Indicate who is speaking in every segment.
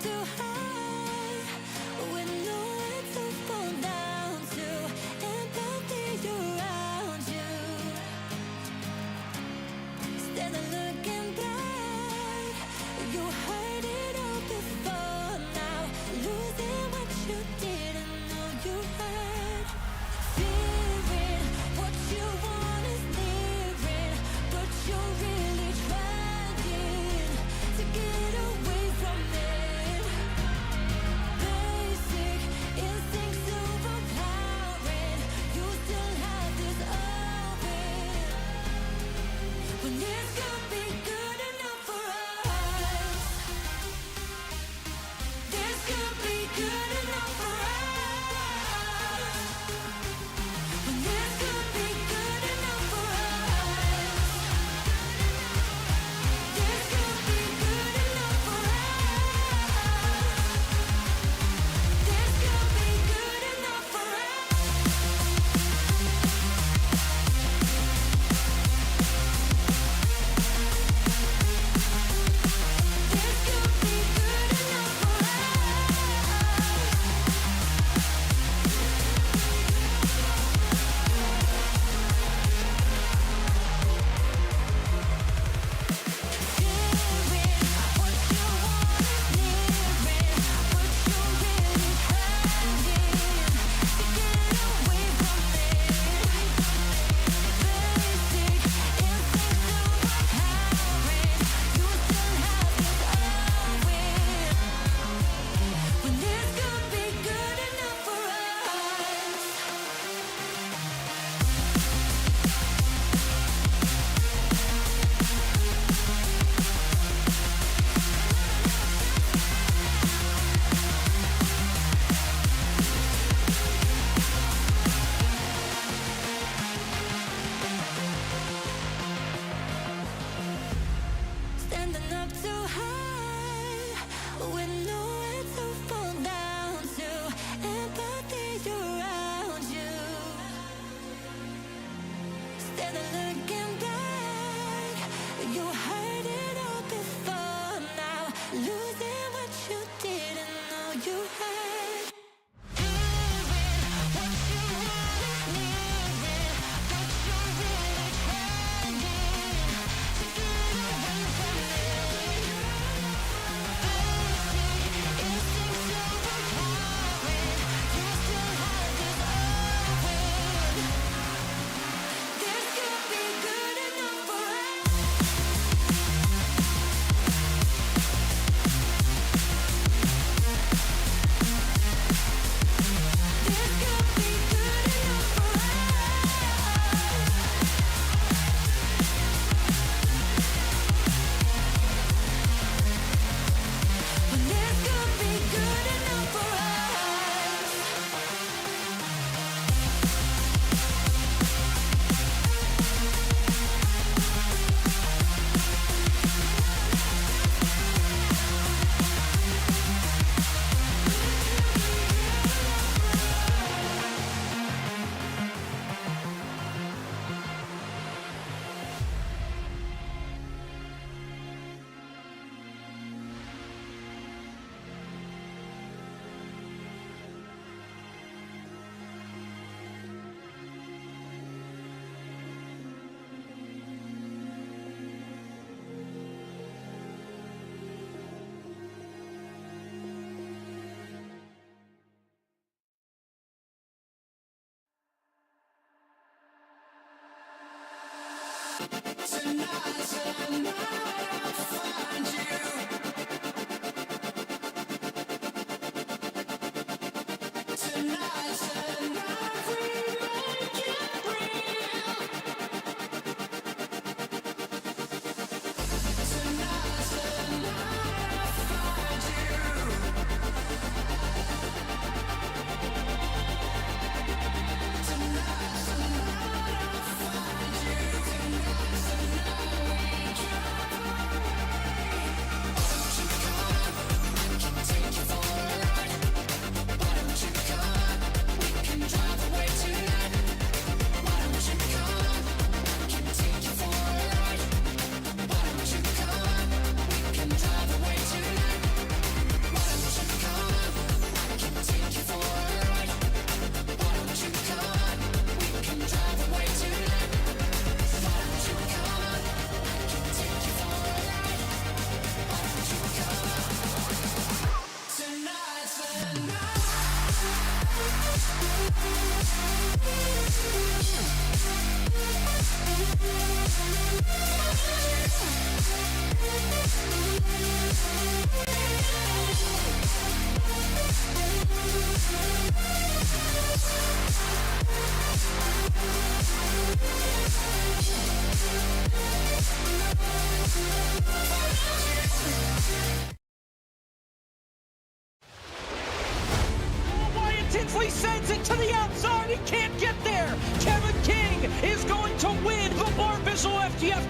Speaker 1: too high with nowhere to fall down to. Empathy around you, standing looking back. You heard it all before now, losing what you didn't know you had. Fearing what you want is nearing, but you're really trying to get away from it. Basic instincts overpowering. You still have this open. When this could be good enough for us, this could be good enough for us. When this could be good enough for us, this could be good enough for us. This could be good enough for us. This could be good enough for us. Fearing what you want is nearing, but you're really trying to get away from it. Basic instincts overpowering. You still have this open. When this could be good enough for us. Standing up too high with nowhere to fall down to. Empathy around you, standing looking back. You heard it all before now, losing what you didn't know you had. Fearing what you want is nearing, but you're really trying to get away from it. Basic instincts overpowering. You still have this open. This could be good enough for us. This could be good enough for us. When this could be good enough for us. Tonight, I'll find you.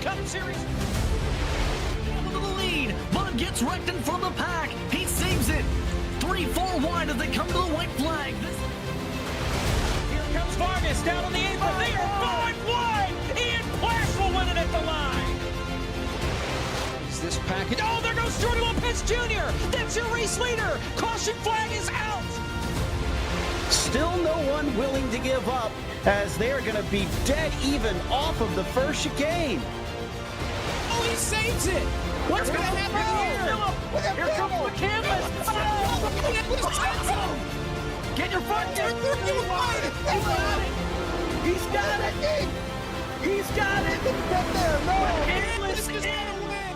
Speaker 2: Cup Series. Into the lead. Bud gets wrecked in front of the pack. He saves it. 3-4 wide as they come to the white flag. Here comes Vargas down on the apron. They are 5 wide. Ian Plash will win it at the line. Is this package? Oh, there goes Jordan Lopez Jr. That's your race leader. Caution flag is out.
Speaker 3: Still no one willing to give up as they're going to be dead even off of the first chicane.
Speaker 2: Oh, he saves it. What's going to happen here? Here comes the canvas. Get your front there.
Speaker 3: He's got it. He's got it. Get there. No.
Speaker 2: Canvas is going to win.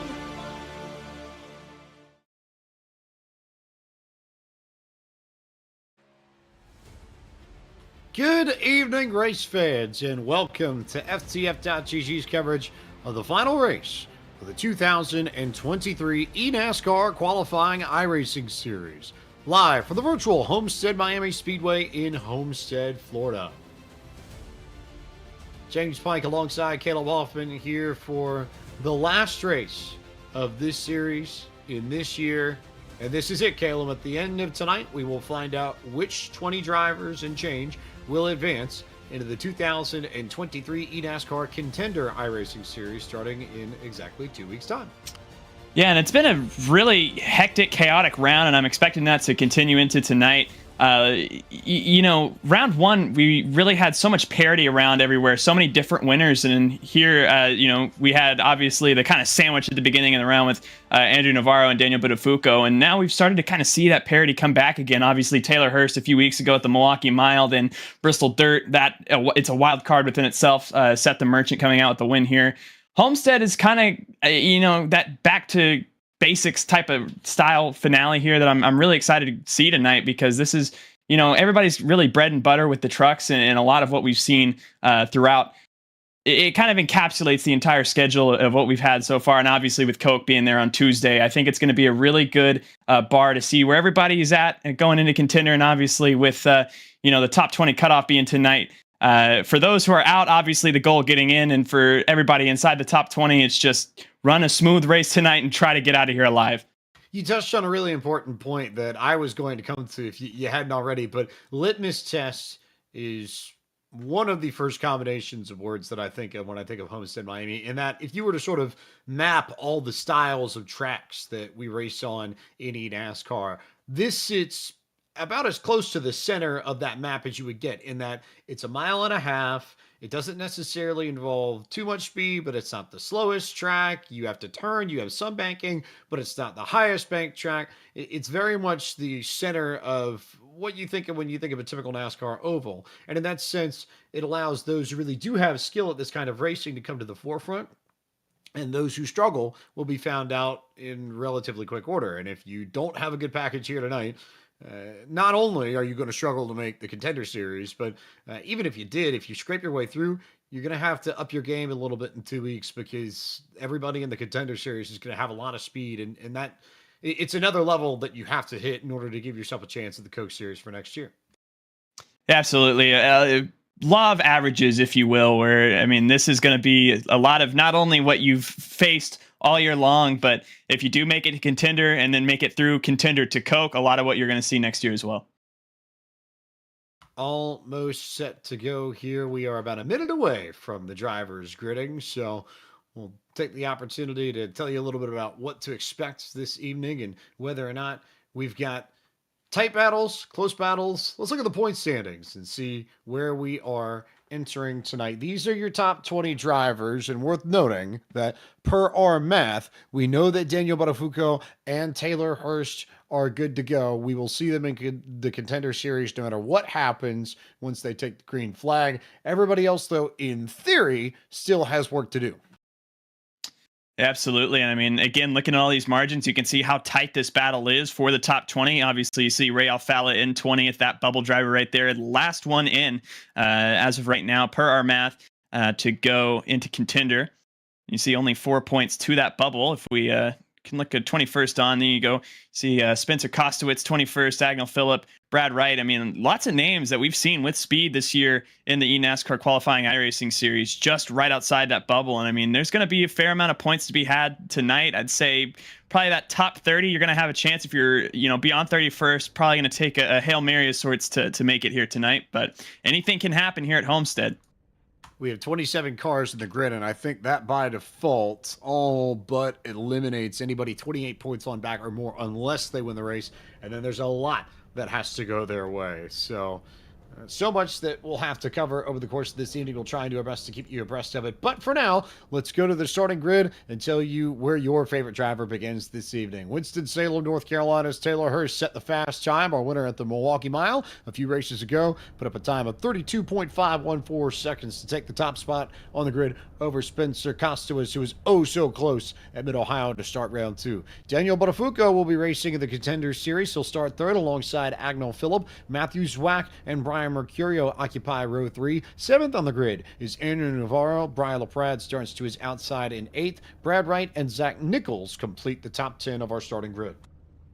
Speaker 4: Good evening, race fans, and welcome to FTF.GG's coverage of the final race of the 2023 eNASCAR Qualifying iRacing Series, live from the virtual Homestead Miami Speedway in Homestead, Florida. James Pike alongside Caleb Hoffman here for the last race of this series in this year. And this is it, Caleb. At the end of tonight, we will find out which 20 drivers and change will advance into the 2023 eNASCAR Contender iRacing Series starting in exactly 2 weeks' time.
Speaker 5: Yeah, and it's been a really hectic, chaotic round, and I'm expecting that to continue into tonight. Round one, we really had so much parity around everywhere, so many different winners. And here, we had obviously the kind of sandwich at the beginning of the round with Andrew Navarro and Daniel Buttafuoco. And now we've started to kind of see that parity come back again. Obviously, Taylor Hurst a few weeks ago at the Milwaukee Mile, then Bristol Dirt. It's a wild card within itself. Seth the Merchant coming out with the win here. Homestead is kind of, that back to basics type of style finale here that I'm really excited to see tonight, because this is, everybody's really bread and butter with the trucks, and a lot of what we've seen throughout. It kind of encapsulates the entire schedule of what we've had so far. And obviously with Coke being there on Tuesday, I think it's going to be a really good bar to see where everybody is at going into Contender. And obviously with, the top 20 cutoff being tonight, for those who are out, obviously the goal getting in, and for everybody inside the top 20, it's just run a smooth race tonight and try to get out of here alive.
Speaker 4: You touched on a really important point that I was going to come to if you hadn't already, but litmus test is one of the first combinations of words that I think of when I think of Homestead Miami, in that if you were to sort of map all the styles of tracks that we race on in eNASCAR, this sits about as close to the center of that map as you would get, in that it's a mile and a half. It doesn't necessarily involve too much speed, but it's not the slowest track. You have to turn, you have some banking, but it's not the highest bank track. It's very much the center of what you think of when you think of a typical NASCAR oval. And in that sense, it allows those who really do have skill at this kind of racing to come to the forefront. And those who struggle will be found out in relatively quick order. And if you don't have a good package here tonight, not only are you going to struggle to make the Contender Series, but even if you did, if you scrape your way through, you're going to have to up your game a little bit in 2 weeks, because everybody in the Contender Series is going to have a lot of speed, and that it's another level that you have to hit in order to give yourself a chance at the Coke Series for next year.
Speaker 5: Absolutely. Law of averages, if you will, where, this is going to be a lot of not only what you've faced all year long, but if you do make it to Contender and then make it through Contender to Coke, a lot of what you're going to see next year as well.
Speaker 4: Almost set to go here. We are about a minute away from the drivers gridding, so we'll take the opportunity to tell you a little bit about what to expect this evening and whether or not we've got tight battles, close battles. Let's look at the point standings and see where we are entering tonight. These are your top 20 drivers, and worth noting that per our math, we know that Daniel Buttafuoco and Taylor Hurst are good to go. We will see them in the Contender Series no matter what happens once they take the green flag. Everybody else, though, in theory, still has work to do.
Speaker 5: Absolutely. And again, looking at all these margins, you can see how tight this battle is for the top 20. Obviously, you see Ray Alfala in 20th, that bubble driver right there. Last one in as of right now, per our math, to go into Contender. You see only 4 points to that bubble if we can look at 21st on. There you go. See Spencer Kostowitz, 21st, Agnell Phillip, Brad Wright. I mean, lots of names that we've seen with speed this year in the eNASCAR qualifying iRacing series, just right outside that bubble. And I mean, there's going to be a fair amount of points to be had tonight. I'd say probably that top 30, you're going to have a chance if you're, beyond 31st, probably going to take a Hail Mary of sorts to make it here tonight. But anything can happen here at Homestead.
Speaker 4: We have 27 cars in the grid, and I think that by default all but eliminates anybody 28 points on back or more unless they win the race. And then there's a lot that has to go their way. So much that we'll have to cover over the course of this evening. We'll try and do our best to keep you abreast of it. But for now, let's go to the starting grid and tell you where your favorite driver begins this evening. Winston-Salem, North Carolina's Taylor Hurst set the fast time. Our winner at the Milwaukee Mile a few races ago put up a time of 32.514 seconds to take the top spot on the grid over Spencer Kostowitz, who was oh so close at Mid-Ohio to start round 2. Daniel Buttafuoco will be racing in the Contenders Series. He'll start third alongside Agnell Phillip. Matthew Zwack and Brian Mercurio occupy row 3. 7th on the grid is Andrew Navarro. Brian LaPrade starts to his outside in 8th. Brad Wright and Zach Nichols complete the top 10 of our starting grid.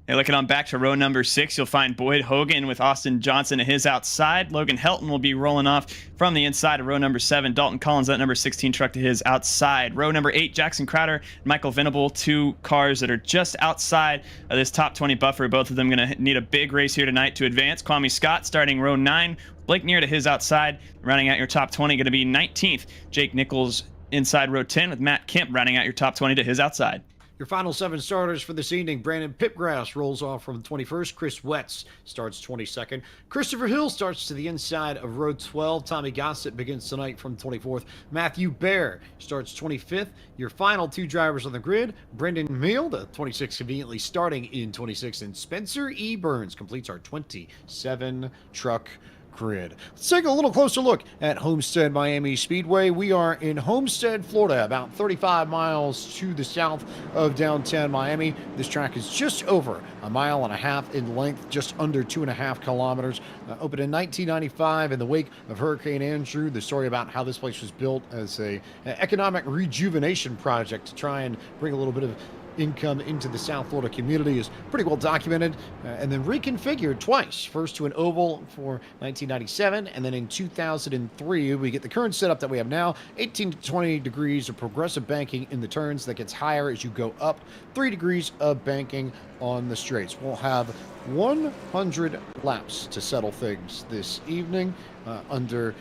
Speaker 5: Hey, looking on back to row number 6, you'll find Boyd Hogan with Austin Johnson at his outside. Logan Helton will be rolling off from the inside of row number 7. Dalton Collins, that number 16 truck, to his outside. Row number 8, Jackson Crowder and Michael Venable, 2 cars that are just outside of this top 20 buffer. Both of them going to need a big race here tonight to advance. Kwame Scott starting row 9. Blake Neer to his outside. Rounding out your top 20, going to be 19th. Jake Nichols inside row 10 with Matt Kemp rounding out your top 20 to his outside.
Speaker 4: Your final 7 starters for this evening. Brandon Pipgrass rolls off from 21st. Chris Wetz starts 22nd. Christopher Hill starts to the inside of row 12. Tommy Gossett begins tonight from 24th. Matthew Baer starts 25th. Your final 2 drivers on the grid. Brendan Meal, the 26th, conveniently starting in 26th. And Spencer E. Burns completes our 27 truck grid. Let's take a little closer look at Homestead Miami Speedway. We are in Homestead, Florida, about 35 miles to the south of downtown Miami. This track is just over a mile and a half in length, just under 2.5 kilometers. Opened in 1995 in the wake of Hurricane Andrew. The story about how this place was built as an economic rejuvenation project to try and bring a little bit of income into the South Florida community is pretty well documented, and then reconfigured twice. First to an oval for 1997, and then in 2003 we get the current setup that we have now. 18 to 20 degrees of progressive banking in the turns that gets higher as you go up. 3 degrees of banking on the straights. We'll have 100 laps to settle things this evening under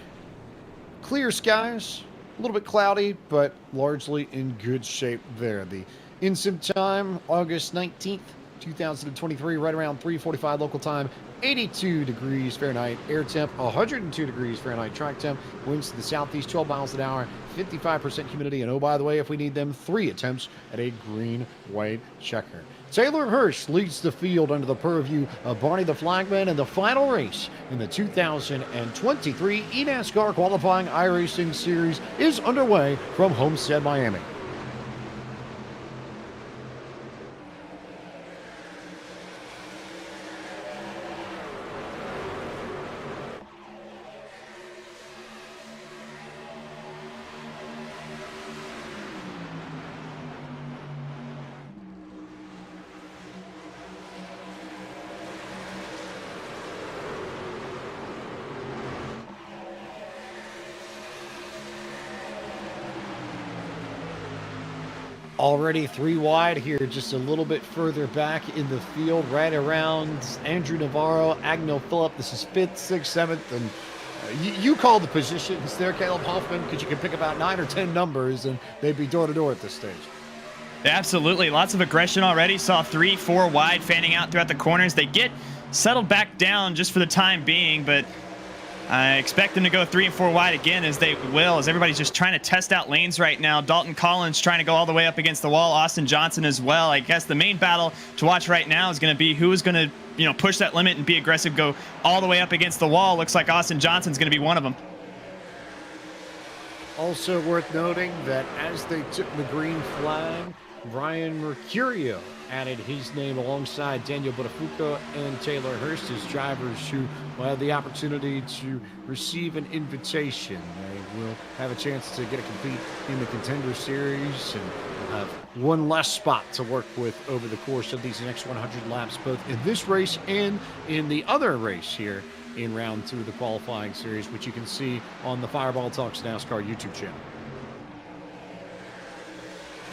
Speaker 4: clear skies. A little bit cloudy, but largely in good shape there. The in-sim time, August 19th, 2023, right around 3:45 local time, 82 degrees Fahrenheit, air temp, 102 degrees Fahrenheit, track temp, winds to the southeast, 12 miles an hour, 55% humidity, and oh, by the way, if we need them, 3 attempts at a green-white checker. Taylor Hurst leads the field under the purview of Barney the Flagman, and the final race in the 2023 eNASCAR qualifying iRacing series is underway from Homestead, Miami. Already 3 wide here, just a little bit further back in the field, right around Andrew Navarro, Agnell Phillip. This is 5th, 6th, 7th, and you call the positions there, Caleb Hoffman, because you can pick about 9 or 10 numbers, and they'd be door to door at this stage.
Speaker 5: Absolutely. Lots of aggression already. Saw 3, 4 wide fanning out throughout the corners. They get settled back down just for the time being, but I expect them to go 3 and 4 wide again, as they will, as everybody's just trying to test out lanes right now. Dalton Collins trying to go all the way up against the wall. Austin Johnson as well. I guess the main battle to watch right now is going to be who is going to, push that limit and be aggressive, go all the way up against the wall. Looks like Austin Johnson's going to be one of them.
Speaker 4: Also worth noting that as they took the green flag, Ryan Mercurio added his name alongside Daniel Buttafuoco and Taylor Hurst as drivers who will have the opportunity to receive an invitation. They will have a chance to get a compete in the Contender Series and will have one less spot to work with over the course of these next 100 laps, both in this race and in the other race here in round 2 of the qualifying series, which you can see on the Fireball Talks NASCAR YouTube channel.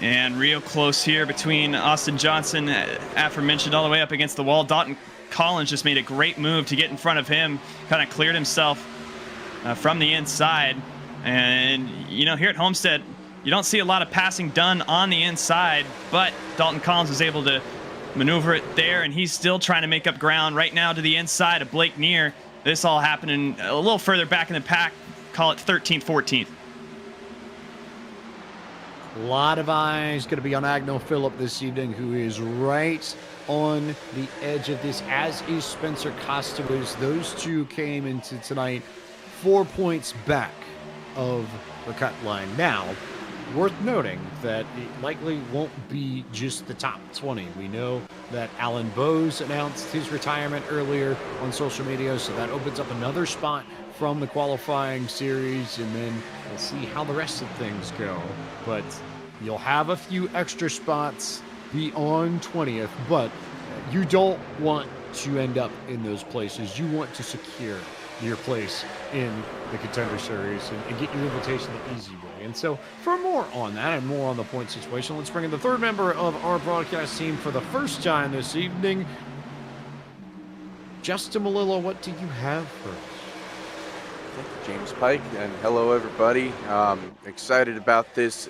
Speaker 5: And real close here between Austin Johnson, aforementioned, all the way up against the wall. Dalton Collins just made a great move to get in front of him, kind of cleared himself from the inside. And, you know, here at Homestead, you don't see a lot of passing done on the inside, but Dalton Collins was able to maneuver it there, and he's still trying to make up ground right now to the inside of Blake Neer. This all happening a little further back in the pack, call it 13th, 14th.
Speaker 4: A lot of eyes going to be on Agno Phillip this evening, who is right on the edge of this, as is Spencer Costabas. Those two came into tonight 4 points back of the cut line. Now, worth noting that it likely won't be just the top 20. We know that Alan Bowes announced his retirement earlier on social media, so that opens up another spot from the qualifying series, and then we'll see how the rest of things go. But you'll have a few extra spots beyond 20th, but you don't want to end up in those places. You want to secure your place in the Contender Series and get your invitation the easy way. And so for more on that and more on the point situation, let's bring in the third member of our broadcast team for the first time this evening. Justin Malillo, what do you have for us?
Speaker 6: James Pike, and hello everybody. Excited about this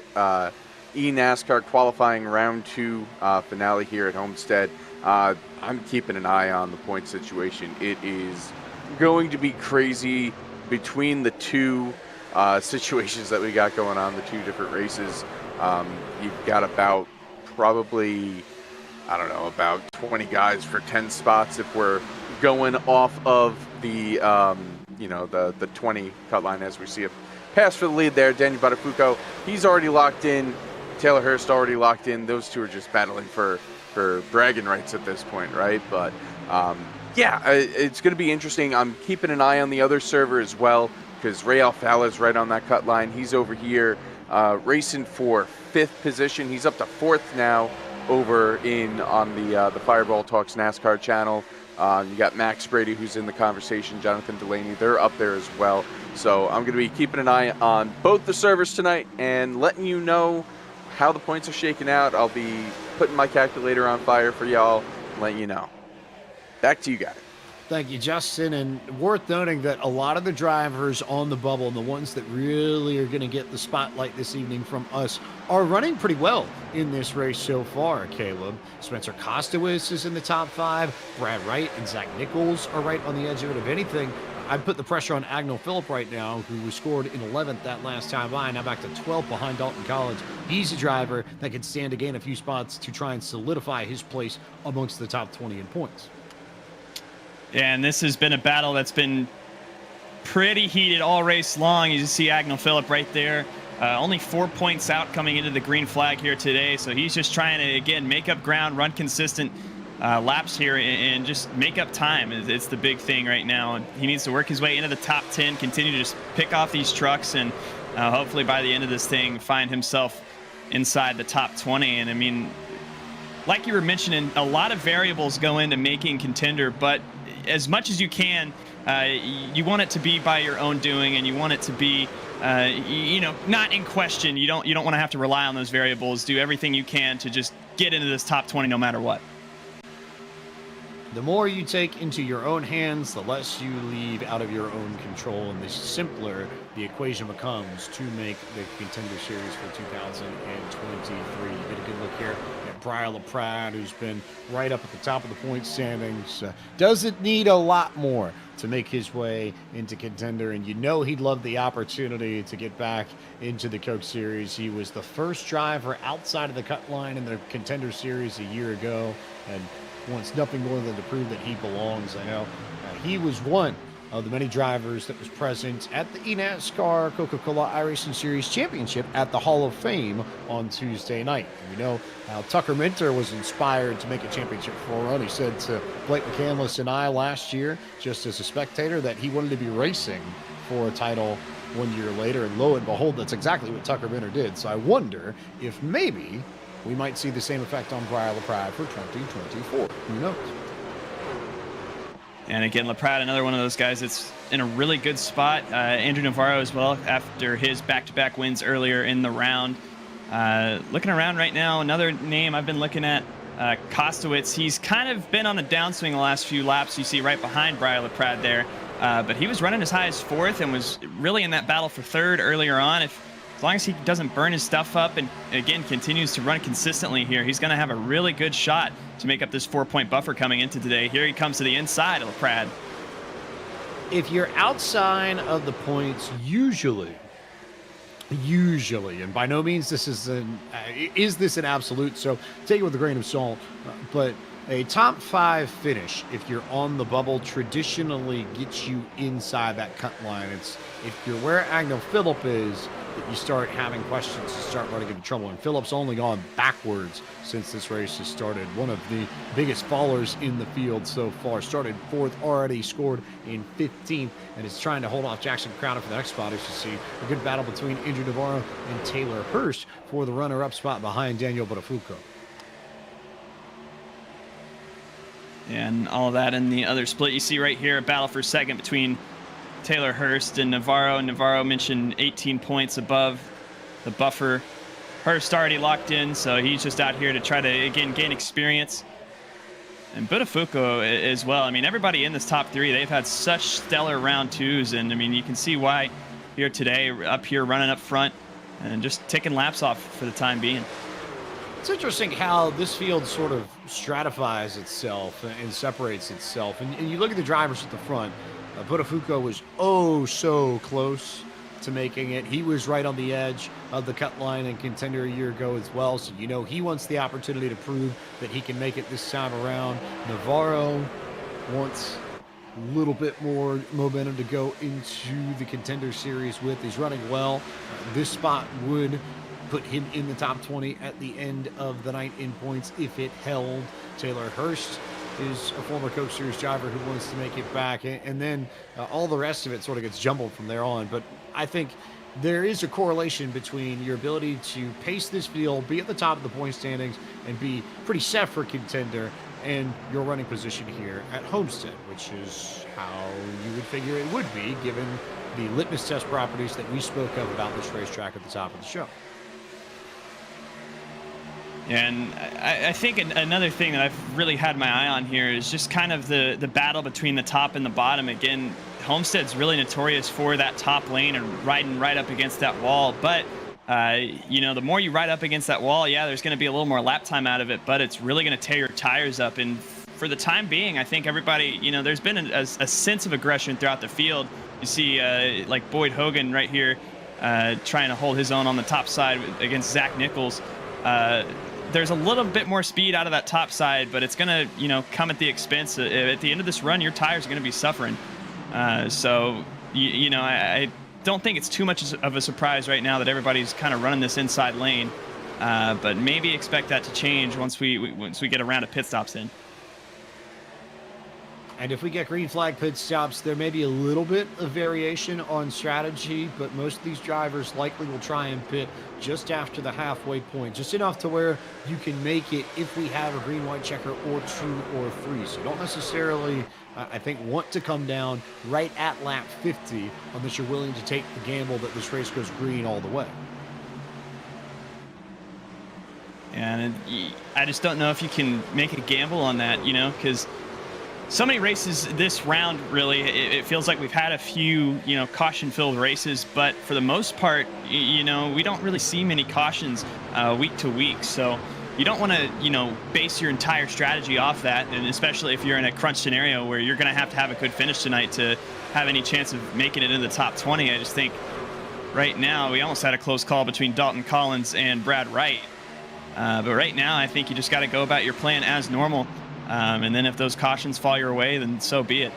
Speaker 6: eNASCAR qualifying round 2 finale here at Homestead. I'm keeping an eye on the point situation. It is going to be crazy between the two situations that we got going on, the two different races. You've got about probably, I don't know, about 20 guys for 10 spots if we're going off of the the 20 cut line as we see a pass for the lead there. Daniel Buttafuoco, he's already locked in. Taylor Hurst already locked in. Those two are just battling for bragging rights at this point, right? But yeah, it's going to be interesting. I'm keeping an eye on the other server as well, because Ray Alfala is right on that cut line. He's over here racing for 5th position. He's up to 4th now over on the Fireball Talks NASCAR channel. You got Max Brady, who's in the conversation, Jonathan Delaney, they're up there as well. So I'm going to be keeping an eye on both the servers tonight and letting you know how the points are shaking out. I'll be putting my calculator on fire for y'all and letting you know. Back to you guys.
Speaker 4: Thank you, Justin. And worth noting that a lot of the drivers on the bubble and the ones that really are going to get the spotlight this evening from us are running pretty well in this race so far, Caleb. Spencer Costabas is in the top 5. Brad Wright and Zach Nichols are right on the edge of it. If anything, I'd put the pressure on Agno Phillip right now, who was scored in 11th that last time by, now back to 12th behind Dalton Collins. He's a driver that could stand to gain a few spots to try and solidify his place amongst the top 20 in points.
Speaker 5: And this has been a battle that's been pretty heated all race long. You just see Agno Phillip right there. Only 4 points out coming into the green flag here today. So he's just trying to, again, make up ground, run consistent laps here, and just make up time. It's the big thing right now. And he needs to work his way into the top 10, continue to just pick off these trucks, and hopefully by the end of this thing, find himself inside the top 20. And I mean, like you were mentioning, a lot of variables go into making Contender, but as much as you can, you want it to be by your own doing, and you want it to be, not in question. You don't want to have to rely on those variables. Do everything you can to just get into this top 20 no matter what.
Speaker 4: The more you take into your own hands, the less you leave out of your own control, and the simpler the equation becomes to make the Contender Series for 2023. You get a good look here at Brian LaPrade, who's been right up at the top of the point standings. Doesn't need a lot more to make his way into Contender, and you know he'd love the opportunity to get back into the Coke Series. He was the first driver outside of the cut line in the Contender Series a year ago, and wants nothing more than to prove that he belongs. I know he was one of the many drivers that was present at the eNASCAR Coca-Cola iRacing Series Championship at the Hall of Fame on Tuesday night. And we know how Tucker Minter was inspired to make a championship run. He said to Blake McCandless and I last year, just as a spectator, that he wanted to be racing for a title 1 year later, and lo and behold, that's exactly what Tucker Minter did. So I wonder if maybe we might see the same effect on Brian LaPrade for 2024. Who knows?
Speaker 5: And again, LaPrade, another one of those guys that's in a really good spot. Andrew Navarro as well, after his back-to-back wins earlier in the round. Looking around right now, another name I've been looking at, Kostowitz. He's kind of been on the downswing the last few laps. You see right behind Brian LaPrade there. But he was running as high as fourth and was really in that battle for third earlier on. As long as he doesn't burn his stuff up and, again, continues to run consistently here, he's going to have a really good shot to make up this 4-point buffer coming into today. Here he comes to the inside of LaPrade.
Speaker 4: If you're outside of the points, usually, and by no means this is this an absolute, so take it with a grain of salt, but a top 5 finish, if you're on the bubble, traditionally gets you inside that cut line. It's if you're where Agnew Phillip is, that you start having questions and start running into trouble. And Phillip's only gone backwards since this race has started. One of the biggest fallers in the field so far. Started 4th, already scored in 15th, and is trying to hold off Jackson Crowder for the next spot. As you see, a good battle between Andrew Navarro and Taylor Hurst for the runner-up spot behind Daniel Buttafuoco.
Speaker 5: And all of that in the other split. You see right here a battle for second between Taylor Hurst and Navarro. Navarro mentioned 18 points above the buffer. Hurst already locked in, so he's just out here to try to, again, gain experience. And Buttafuoco as well. I mean, everybody in this top 3, they've had such stellar round 2s, and I mean, you can see why here today, up here running up front and just taking laps off for the time being.
Speaker 4: It's interesting how this field sort of stratifies itself and separates itself. And you look at the drivers at the front. Buttafuoco was so close to making it. He was right on the edge of the cut line and contender a year ago as well. So, you know, he wants the opportunity to prove that he can make it this time around. Navarro wants a little bit more momentum to go into the contender series with. He's running well. This spot would put him in the top 20 at the end of the night in points if it held. Taylor Hurst is a former Coke Series driver who wants to make it back, and then all the rest of it sort of gets jumbled from there on. But I think there is a correlation between your ability to pace this field, be at the top of the point standings, and be pretty set for contender, and your running position here at Homestead, which is how you would figure it would be given the litmus test properties that we spoke of about this racetrack at the top of the show.
Speaker 5: And I think another thing that I've really had my eye on here is just kind of the battle between the top and the bottom. Again, Homestead's really notorious for that top lane and riding right up against that wall. But, you know, the more you ride up against that wall, yeah, there's going to be a little more lap time out of it, but it's really going to tear your tires up. And for the time being, I think everybody, you know, there's been a sense of aggression throughout the field. You see, like Boyd Hogan right here trying to hold his own on the top side against Zach Nichols. There's a little bit more speed out of that top side, but it's going to, you know, come at the expense. At the end of this run, your tires are going to be suffering. So, you know, I don't think it's too much of a surprise right now that everybody's kind of running this inside lane. But maybe expect that to change once we get a round of pit stops in.
Speaker 4: And if we get green flag pit stops, there may be a little bit of variation on strategy, but most of these drivers likely will try and pit just after the halfway point, just enough to where you can make it if we have a green-white checker or 2 or 3. So you don't necessarily, I think, want to come down right at lap 50 unless you're willing to take the gamble that this race goes green all the way.
Speaker 5: And I just don't know if you can make a gamble on that, you know, because so many races this round, really, it feels like we've had a few, you know, caution-filled races, but for the most part, you know, we don't really see many cautions week to week. So you don't want to, you know, base your entire strategy off that, and especially if you're in a crunch scenario where you're going to have a good finish tonight to have any chance of making it in the top 20. I just think right now we almost had a close call between Dalton Collins and Brad Wright. But right now, I think you just got to go about your plan as normal. And then if those cautions fall your way, then so be it.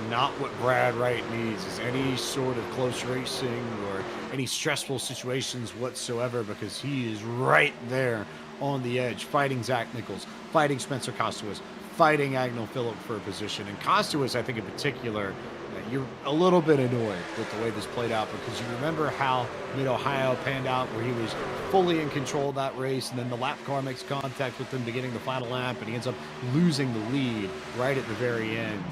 Speaker 4: not what Brad Wright needs is any sort of close racing or any stressful situations whatsoever, because he is right there on the edge, fighting Zach Nichols, fighting Spencer Costuis, fighting Agnel Phillip for a position. And Costuis, I think in particular, you're a little bit annoyed with the way this played out, because you remember how Mid-Ohio panned out, where he was fully in control of that race, and then the lap car makes contact with him beginning the final lap, and he ends up losing the lead right at the very end.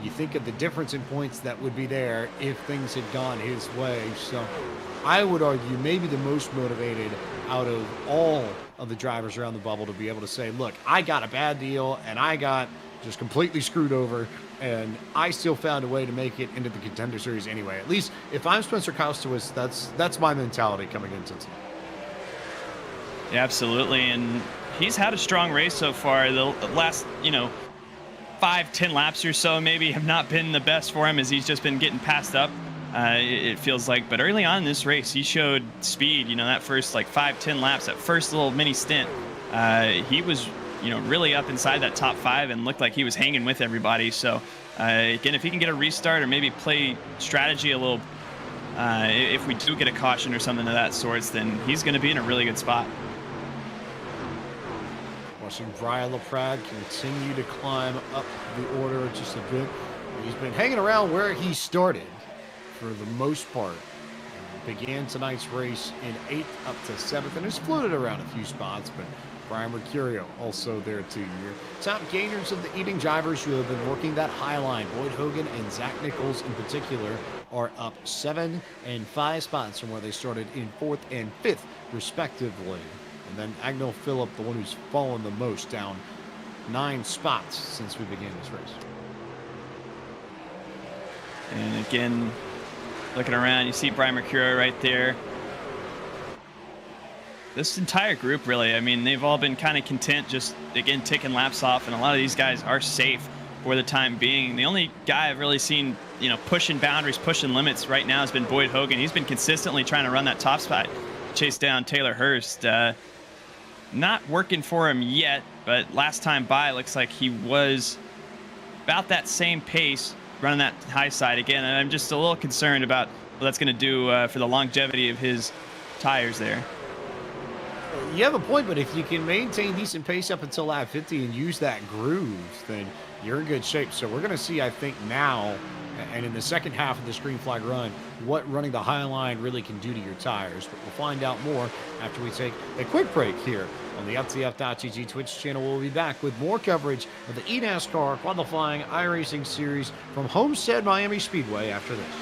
Speaker 4: You think of the difference in points that would be there if things had gone his way. So I would argue maybe the most motivated out of all of the drivers around the bubble to be able to say, look, I got a bad deal and I got just completely screwed over, and I still found a way to make it into the Contender Series anyway. At least if I'm Spencer Costuis, that's my mentality coming into tonight.
Speaker 5: Yeah, absolutely. And he's had a strong race so far. The last, 5-10 laps or so maybe have not been the best for him, as he's just been getting passed up, it feels like. But early on in this race, he showed speed. That first 5-10 laps, that first little mini stint, he was really up inside that top 5 and looked like he was hanging with everybody. So again, if he can get a restart or maybe play strategy a little, if we do get a caution or something of that sorts, then he's going to be in a really good spot.
Speaker 4: Watching Brian LaPrade continue to climb up the order just a bit. He's been hanging around where he started for the most part. Began tonight's race in 8th up to 7th, and has floated around a few spots, but Brian Mercurio also there too. Your top gainers of the eating drivers who have been working that high line, Boyd Hogan and Zach Nichols in particular, are up 7 and 5 spots from where they started in 4th and 5th respectively. And then Agnel Phillip, the one who's fallen the most, down 9 spots since we began this race.
Speaker 5: And again, looking around, you see Brian Mercurio right there. This entire group, really, I mean, they've all been kind of content, just, again, taking laps off, and a lot of these guys are safe for the time being. The only guy I've really seen, pushing boundaries, pushing limits right now has been Boyd Hogan. He's been consistently trying to run that top spot, chase down Taylor Hurst. Not working for him yet, but last time by, looks like he was about that same pace, running that high side again. And I'm just a little concerned about what that's going to do for the longevity of his tires there.
Speaker 4: You have a point, but if you can maintain decent pace up until lap 50 and use that groove, then you're in good shape. So we're going to see, I think, now and in the second half of this green flag run, what running the high line really can do to your tires. But we'll find out more after we take a quick break here on the FTF.GG Twitch channel. We'll be back with more coverage of the eNASCAR qualifying iRacing series from Homestead Miami Speedway after this.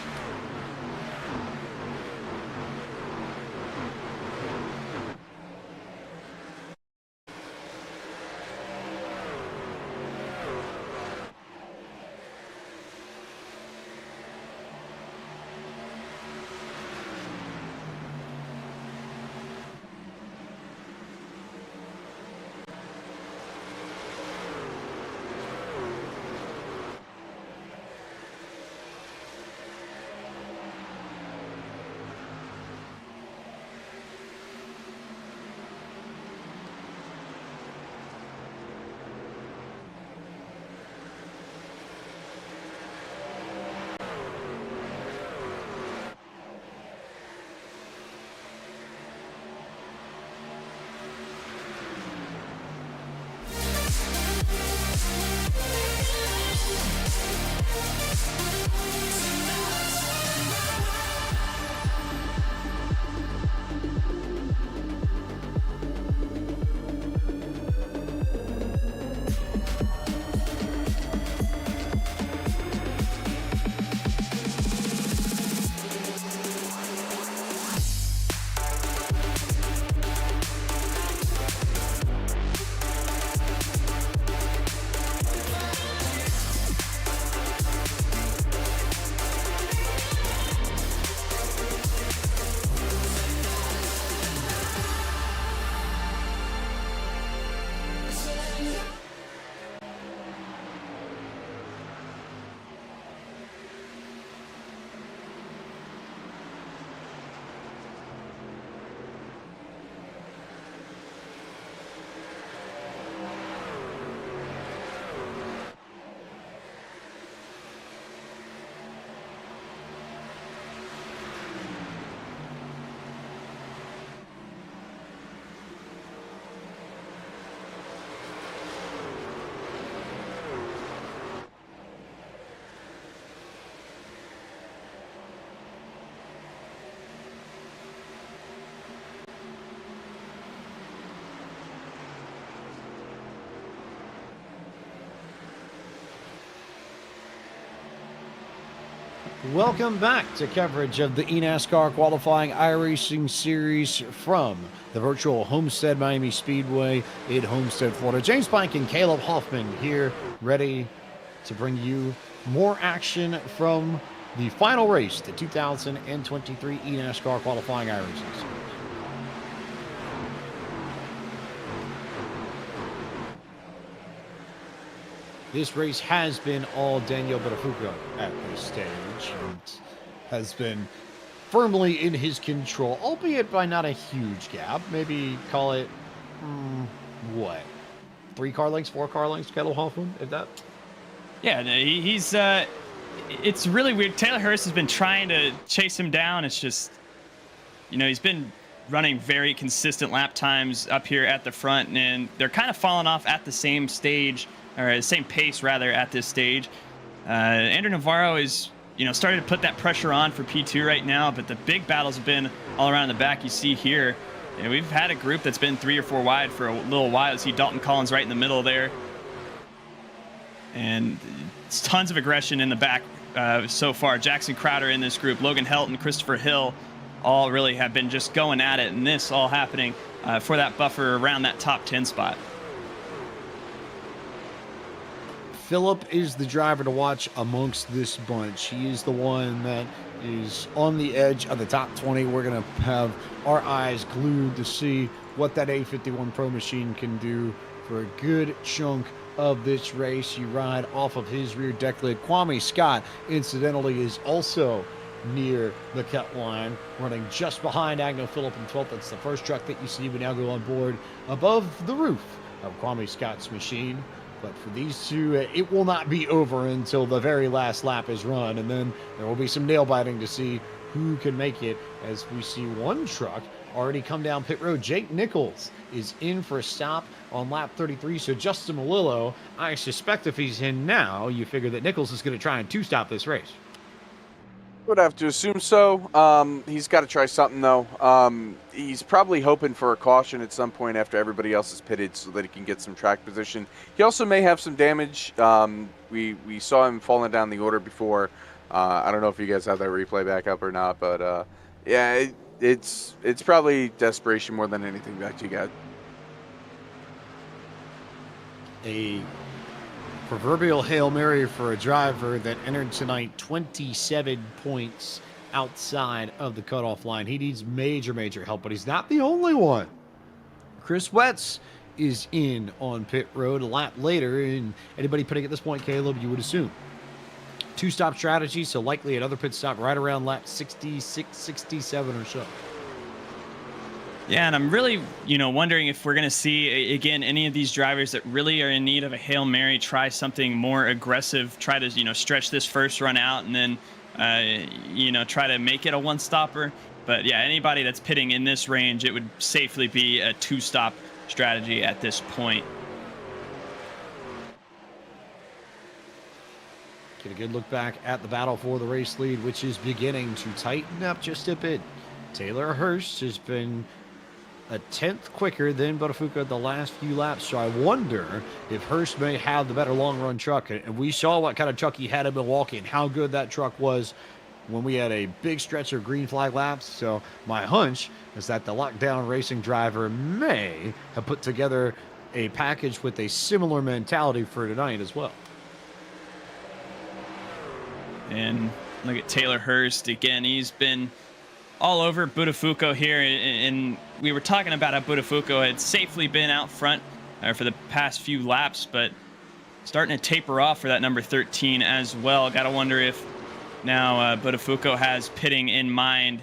Speaker 4: Welcome back to coverage of the eNASCAR qualifying iRacing series from the virtual Homestead Miami Speedway in Homestead, Florida. James Pike and Caleb Hoffman here, ready to bring you more action from the final race, the 2023 eNASCAR qualifying iRacing series. This race has been all Daniel Buttafuoco at this stage and has been firmly in his control, albeit by not a huge gap. Maybe call it, what, 3 car lengths, 4 car lengths, Kettle Hoffman, if that?
Speaker 5: Yeah, he's, it's really weird. Taylor Hurst has been trying to chase him down. It's just, he's been running very consistent lap times up here at the front, and they're kind of falling off at the same stage, or the same pace rather, at this stage. Andrew Navarro is, starting to put that pressure on for P2 right now, but the big battles have been all around the back. You see here, we've had a group that's been 3 or 4 wide for a little while. You see Dalton Collins right in the middle there. And it's tons of aggression in the back so far. Jackson Crowder in this group, Logan Helton, Christopher Hill, all really have been just going at it, and this all happening for that buffer around that top 10 spot.
Speaker 4: Phillip is the driver to watch amongst this bunch. He is the one that is on the edge of the top 20. We're going to have our eyes glued to see what that A51 Pro machine can do for a good chunk of this race. You ride off of his rear deck lid. Kwame Scott, incidentally, is also near the cut line, running just behind Agno Phillip in 12th. That's the first truck that you see. We now go on board above the roof of Kwame Scott's machine. But for these two, it will not be over until the very last lap is run, and then there will be some nail biting to see who can make it, as we see one truck already come down pit road. Jake Nichols is in for a stop on lap 33, so Justin Malillo, I suspect if he's in now, you figure that Nichols is going to try and two-stop this race.
Speaker 6: Would have to assume so. He's got to try something, though. He's probably hoping for a caution at some point after everybody else is pitted so that he can get some track position. He also may have some damage. We saw him falling down the order before. I don't know if you guys have that replay back up or not, but yeah, it's probably desperation more than anything that you got.
Speaker 4: A proverbial Hail Mary for a driver that entered tonight 27 points outside of the cutoff line. He needs major help, but he's not the only one. Chris Wetz is in on pit road a lap later, and anybody pitting at this point, Caleb, you would assume. Two-stop strategy, so likely another pit stop right around lap 66, 67 or so.
Speaker 5: Yeah, and I'm really, wondering if we're going to see, again, any of these drivers that really are in need of a Hail Mary try something more aggressive, try to, stretch this first run out and then, try to make it a one-stopper. But, yeah, anybody that's pitting in this range, it would safely be a two-stop strategy at this point.
Speaker 4: Get a good look back at the battle for the race lead, which is beginning to tighten up just a bit. Taylor Hurst has been a 10th quicker than Buttafuoco the last few laps, so I wonder if Hurst may have the better long-run truck. And we saw what kind of truck he had in Milwaukee and how good that truck was when we had a big stretch of green flag laps. So my hunch is that the lockdown racing driver may have put together a package with a similar mentality for tonight as well.
Speaker 5: And look at Taylor Hurst again. He's been all over Buttafuoco here, and we were talking about how Buttafuoco had safely been out front for the past few laps, but starting to taper off for that number 13 as well. Got to wonder if now Buttafuoco has pitting in mind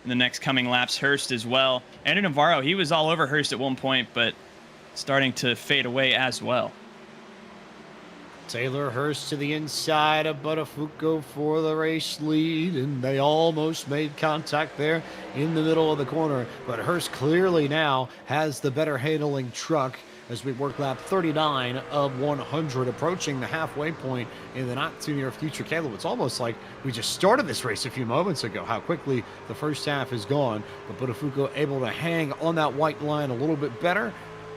Speaker 5: in the next coming laps. Hurst as well. Andrew Navarro, he was all over Hurst at one point, but starting to fade away as well.
Speaker 4: Taylor Hurst to the inside of Buttafuoco for the race lead, and they almost made contact there in the middle of the corner. But Hurst clearly now has the better handling truck as we work lap 39 of 100, approaching the halfway point in the not too near future. Caleb, it's almost like we just started this race a few moments ago, how quickly the first half is gone. But Buttafuoco able to hang on that white line a little bit better.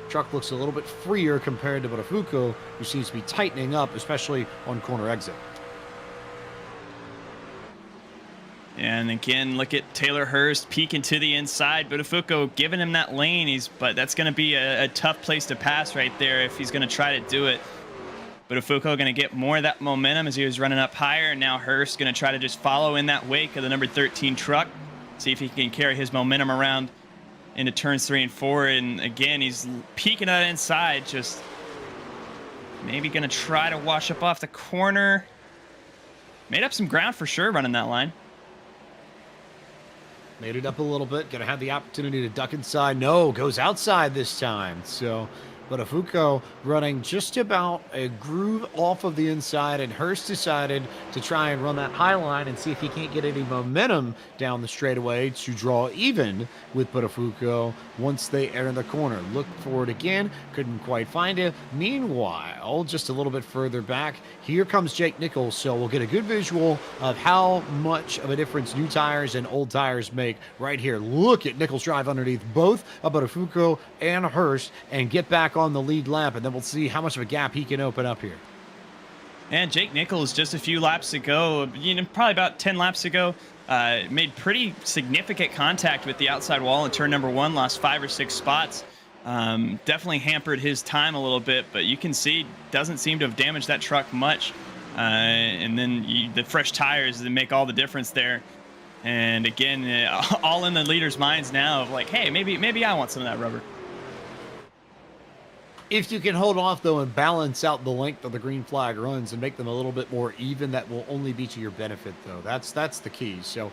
Speaker 4: Truck looks a little bit freer compared to Buttafuoco, who seems to be tightening up, especially on corner exit.
Speaker 5: And again, look at Taylor Hurst peeking to the inside. Buttafuoco giving him that lane. But that's going to be a tough place to pass right there if he's going to try to do it. Buttafuoco going to get more of that momentum as he was running up higher. And now Hurst going to try to just follow in that wake of the number 13 truck. See if he can carry his momentum around into turns 3 and 4. And again, he's peeking that inside. Just maybe going to try to wash up off the corner. Made up some ground for sure running that line.
Speaker 4: Made it up a little bit. Going to have the opportunity to duck inside. No, goes outside this time. So Buttafuoco running just about a groove off of the inside, and Hurst decided to try and run that high line and see if he can't get any momentum down the straightaway to draw even with Buttafuoco once they enter the corner. Looked for it again, couldn't quite find it. Meanwhile, just a little bit further back, here comes Jake Nichols, so we'll get a good visual of how much of a difference new tires and old tires make right here. Look at Nichols drive underneath both of Buttafuoco and Hurst and get back on the lead lap, and then we'll see how much of a gap he can open up here.
Speaker 5: And Jake Nichols, just a few laps ago, probably about 10 laps ago, made pretty significant contact with the outside wall in turn number 1, lost 5 or 6 spots. Definitely hampered his time a little bit, but you can see doesn't seem to have damaged that truck much. And then the fresh tires that make all the difference there. And again, all in the leaders' minds now of like, hey, maybe I want some of that rubber.
Speaker 4: If you can hold off, though, and balance out the length of the green flag runs and make them a little bit more even, that will only be to your benefit, though. That's the key. So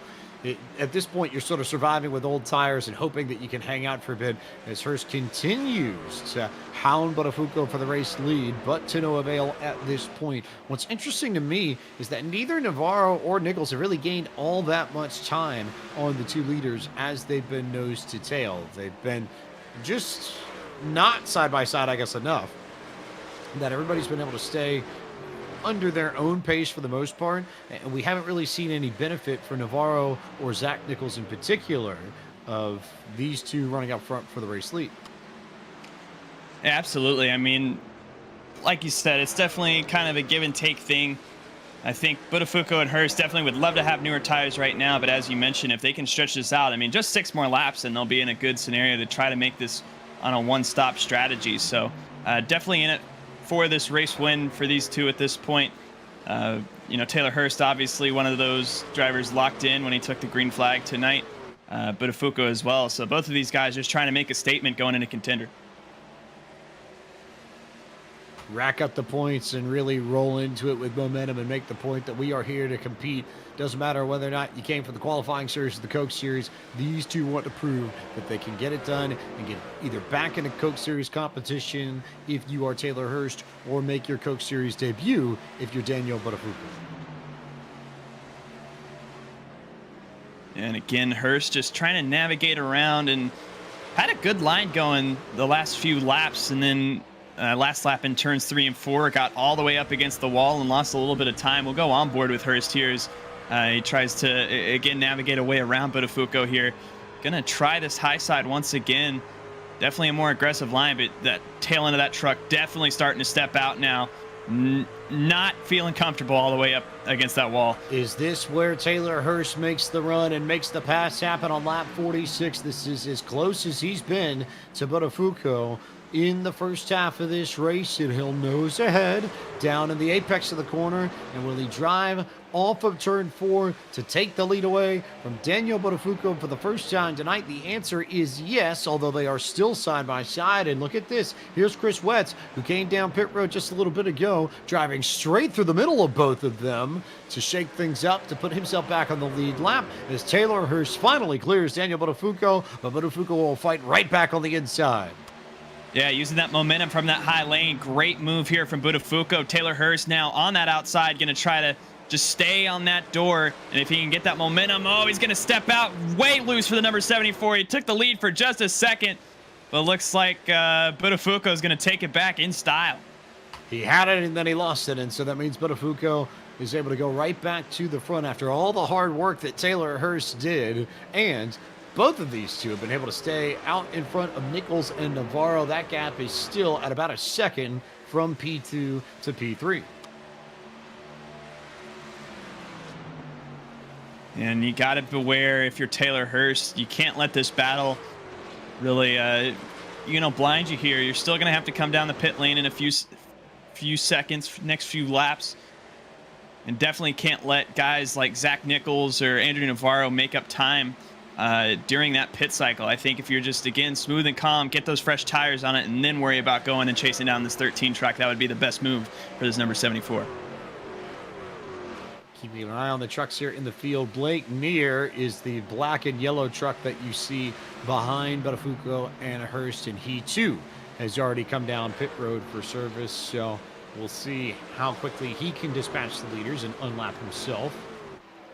Speaker 4: at this point, you're sort of surviving with old tires and hoping that you can hang out for a bit as Hurst continues to hound Buttafuoco for the race lead, but to no avail at this point. What's interesting to me is that neither Navarro or Nichols have really gained all that much time on the two leaders as they've been nose to tail. They've been just not side by side, I guess, enough that everybody's been able to stay under their own pace for the most part, and we haven't really seen any benefit for Navarro or Zach Nichols in particular of these two running up front for the race lead.
Speaker 5: Yeah, absolutely. I mean, like you said, it's definitely kind of a give and take thing. I think Buttafuoco and Hurst definitely would love to have newer tires right now, but as you mentioned, if they can stretch this out, I mean, just 6 more laps and they'll be in a good scenario to try to make this on a one-stop strategy. So definitely in it for this race win for these two at this point. Taylor Hurst, obviously one of those drivers locked in when he took the green flag tonight. Buttafuoco as well. So both of these guys just trying to make a statement going into contender.
Speaker 4: Rack up the points and really roll into it with momentum and make the point that we are here to compete. Doesn't matter whether or not you came for the qualifying series or the Coke Series. These two want to prove that they can get it done and get either back into Coke Series competition if you are Taylor Hurst, or make your Coke Series debut if you're Daniel Buttafuoco.
Speaker 5: And again, Hurst just trying to navigate around and had a good line going the last few laps, and then last lap in turns 3 and 4 got all the way up against the wall and lost a little bit of time. We'll go on board with Hurst here as he tries to again navigate a way around Buttafuoco here. Gonna try this high side once again. Definitely a more aggressive line, but that tail end of that truck definitely starting to step out now. Not feeling comfortable all the way up against that wall.
Speaker 4: Is this where Taylor Hurst makes the run and makes the pass happen on lap 46? This is as close as he's been to Buttafuoco in the first half of this race, and he'll nose ahead down in the apex of the corner. And will he drive off of turn 4 to take the lead away from Daniel Buttafuoco for the first time tonight? The answer is yes, although they are still side by side. And look at this. Here's Chris Wetz, who came down pit road just a little bit ago, driving straight through the middle of both of them to shake things up, to put himself back on the lead lap as Taylor Hurst finally clears Daniel Buttafuoco, but Buttafuoco will fight right back on the inside.
Speaker 5: Yeah, using that momentum from that high lane. Great move here from Buttafuoco. Taylor Hurst now on that outside, going to try to just stay on that door. And if he can get that momentum, he's going to step out way loose for the number 74. He took the lead for just a second, but looks like Buttafuoco is going to take it back in style.
Speaker 4: He had it and then he lost it, and so that means Buttafuoco is able to go right back to the front after all the hard work that Taylor Hurst did. And both of these two have been able to stay out in front of Nichols and Navarro. That gap is still at about a second from P2 to P3.
Speaker 5: And you got to beware if you're Taylor Hurst. You can't let this battle really, blind you here. You're still going to have to come down the pit lane in a few seconds, next few laps. And definitely can't let guys like Zach Nichols or Andrew Navarro make up time during that pit cycle. I think if you're just, again, smooth and calm, get those fresh tires on it, and then worry about going and chasing down this 13 truck, that would be the best move for this number 74.
Speaker 4: Keeping an eye on the trucks here in the field. Blake Neer is the black and yellow truck that you see behind Buttafuoco and Hurst, and he too has already come down pit road for service. So we'll see how quickly he can dispatch the leaders and unlap himself.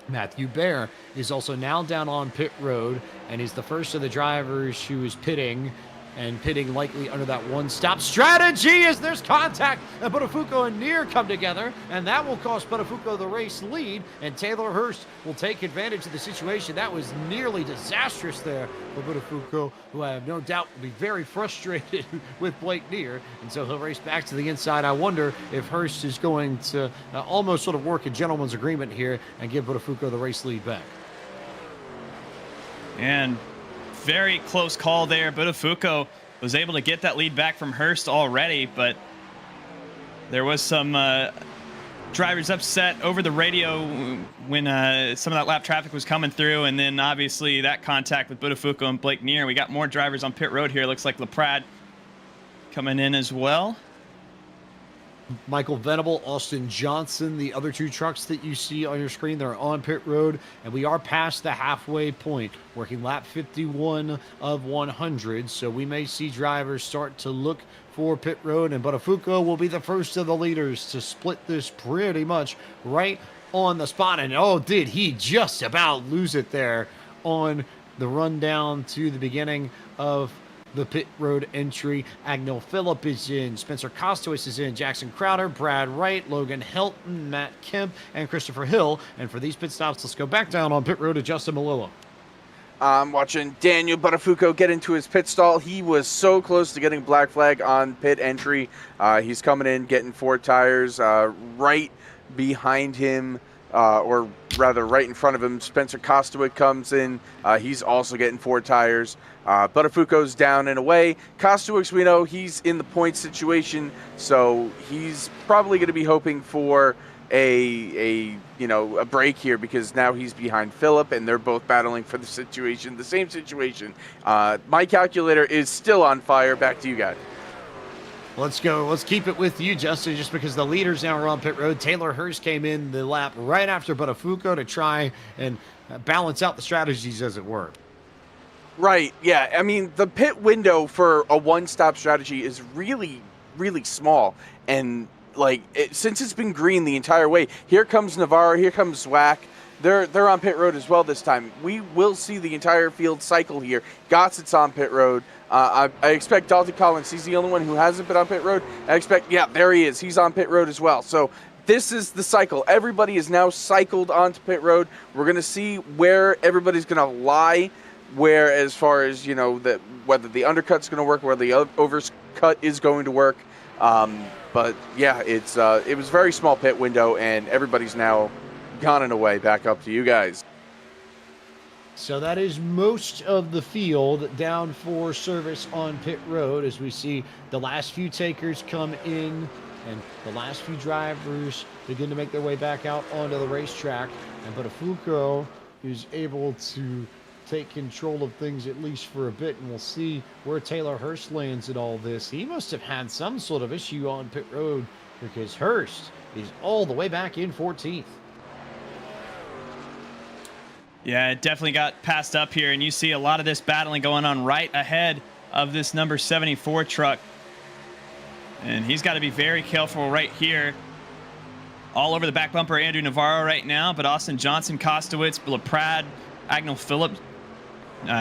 Speaker 4: Matthew Bear is also now down on pit road and is the first of the drivers who is pitting, and pitting likely under that one-stop strategy as there's contact, and Buttafuoco and Neer come together, and that will cost Buttafuoco the race lead, and Taylor Hurst will take advantage of the situation. That was nearly disastrous there for Buttafuoco, who I have no doubt will be very frustrated with Blake Neer, and so he'll race back to the inside. I wonder if Hurst is going to almost sort of work a gentleman's agreement here and give Buttafuoco the race lead back.
Speaker 5: And very close call there. Buttafuoco was able to get that lead back from Hurst already, but there was some drivers upset over the radio when some of that lap traffic was coming through, and then obviously that contact with Buttafuoco and Blake Neer. We got more drivers on pit road here. Looks like LaPrade coming in as well.
Speaker 4: Michael Venable, Austin Johnson, the other two trucks that you see on your screen, they're on pit road, and we are past the halfway point, working lap 51 of 100, so we may see drivers start to look for pit road, and Buttafuoco will be the first of the leaders to split this pretty much right on the spot, and oh, did he just about lose it there on the run down to the beginning of the pit road entry. Agnell Phillip is in, Spencer Kostowitz is in, Jackson Crowder, Brad Wright, Logan Helton, Matt Kemp, and Christopher Hill. And for these pit stops, let's go back down on pit road to Justin Malillo.
Speaker 6: I'm watching Daniel Buttafuoco get into his pit stall. He was so close to getting black flag on pit entry. He's coming in, getting 4 tires. Right behind him, or rather right in front of him, Spencer Kostowitz comes in. He's also getting 4 tires. Buttafuoco's down and away. Kostowicz, we know he's in the point situation, so he's probably going to be hoping for a break here, because now he's behind Phillip and they're both battling for the same situation. My calculator is still on fire. Back to you guys.
Speaker 4: Let's go. Let's keep it with you, Justin, just because the leaders now are on pit road. Taylor Hurst came in the lap right after Buttafuoco to try and balance out the strategies, as it were.
Speaker 6: Right, yeah. I mean, the pit window for a one-stop strategy is really, really small. And, since it's been green the entire way, here comes Navarro, here comes Zwack. They're on pit road as well this time. We will see the entire field cycle here. Gottsit's on pit road. I expect Dalton Collins, he's the only one who hasn't been on pit road. I expect, yeah, there he is. He's on pit road as well. So this is the cycle. Everybody is now cycled onto pit road. We're going to see where everybody's going to lie, where as far as, whether the undercut's going to work, whether the overcut is going to work. But, yeah, it was a very small pit window, and everybody's now gone and away. Back up to you guys.
Speaker 4: So that is most of the field down for service on pit road, as we see the last few takers come in and the last few drivers begin to make their way back out onto the racetrack. And Buttafuoco is able to take control of things at least for a bit, and we'll see where Taylor Hurst lands in all this. He must have had some sort of issue on pit road, because Hurst is all the way back in 14th.
Speaker 5: Yeah, it definitely got passed up here, and you see a lot of this battling going on right ahead of this number 74 truck. And he's got to be very careful right here. All over the back bumper, Andrew Navarro right now, but Austin Johnson, Kostowitz, LaPrade, Agnell Phillip,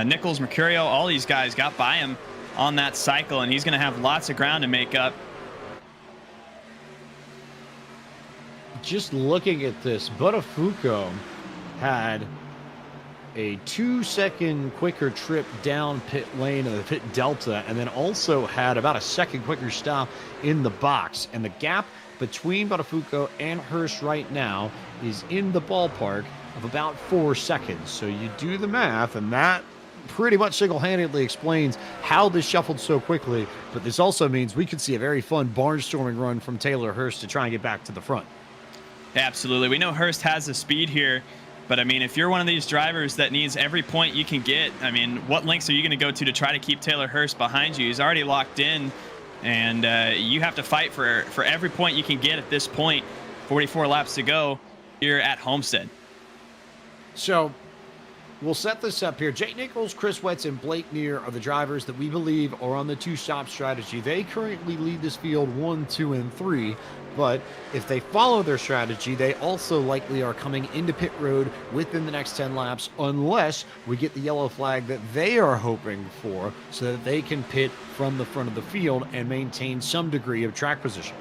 Speaker 5: Nichols, Mercurio, all these guys got by him on that cycle, and he's going to have lots of ground to make up.
Speaker 4: Just looking at this, Buttafuoco had a 2-second quicker trip down pit lane of the pit delta, and then also had about a second quicker stop in the box. And the gap between Buttafuoco and Hurst right now is in the ballpark of about 4 seconds. So you do the math, and that pretty much single-handedly explains how this shuffled so quickly. But this also means we could see a very fun barnstorming run from Taylor Hurst to try and get back to the front.
Speaker 5: Absolutely. We know Hurst has the speed here, but I mean, if you're one of these drivers that needs every point you can get, I mean, what lengths are you going to go to try to keep Taylor Hurst behind you? He's already locked in, and you have to fight for every point you can get at this point. 44 laps to go here at Homestead.
Speaker 4: So we'll set this up here. Jake Nichols, Chris Wetz, and Blake Neer are the drivers that we believe are on the two-stop strategy. They currently lead this field 1, 2, and 3. But if they follow their strategy, they also likely are coming into pit road within the next 10 laps, unless we get the yellow flag that they are hoping for, so that they can pit from the front of the field and maintain some degree of track position.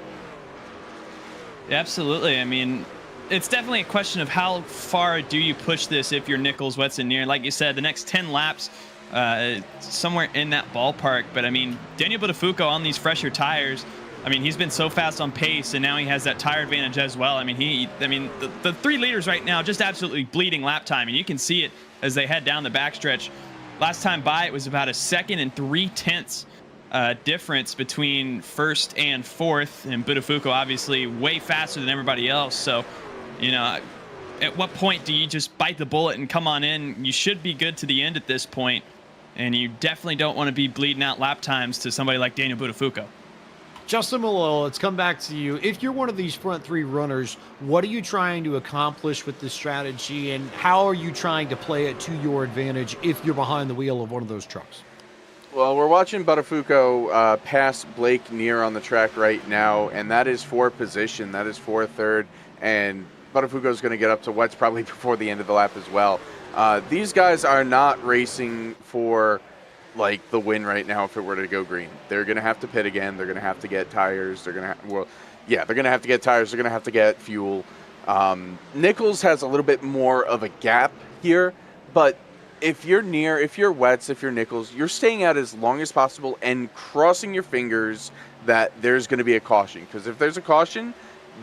Speaker 5: Absolutely. I mean, it's definitely a question of how far do you push this if you're Nichols, Wetz, and Neer. Like you said, the next 10 laps, somewhere in that ballpark. But I mean, Daniel Buttafuoco on these fresher tires, I mean, he's been so fast on pace, and now he has that tire advantage as well. I mean, the 3 leaders right now just absolutely bleeding lap time, and you can see it as they head down the backstretch. Last time by, it was about a 2 3/10 difference between first and fourth, and Buttafuoco obviously way faster than everybody else. So, you know, at what point do you just bite the bullet and come on in? You should be good to the end at this point, and you definitely don't want to be bleeding out lap times to somebody like Daniel Buttafuoco.
Speaker 4: Justin Malone, let's come back to you. If you're one of these front 3 runners, what are you trying to accomplish with this strategy, and how are you trying to play it to your advantage if you're behind the wheel of one of those trucks?
Speaker 6: Well, we're watching Buttafuoco pass Blake Neer on the track right now, and that is for position. That is for third, and Buttafuoco's going to get up to Wetz probably before the end of the lap as well. These guys are not racing for like the win right now if it were to go green. They're going to have to pit again. They're going to have to get tires. They're going to they're going to have to get tires. They're going to have to get fuel. Nichols has a little bit more of a gap here, but if you're Neer, if you're Wetz, if you're Nichols, you're staying out as long as possible and crossing your fingers that there's going to be a caution, because if there's a caution,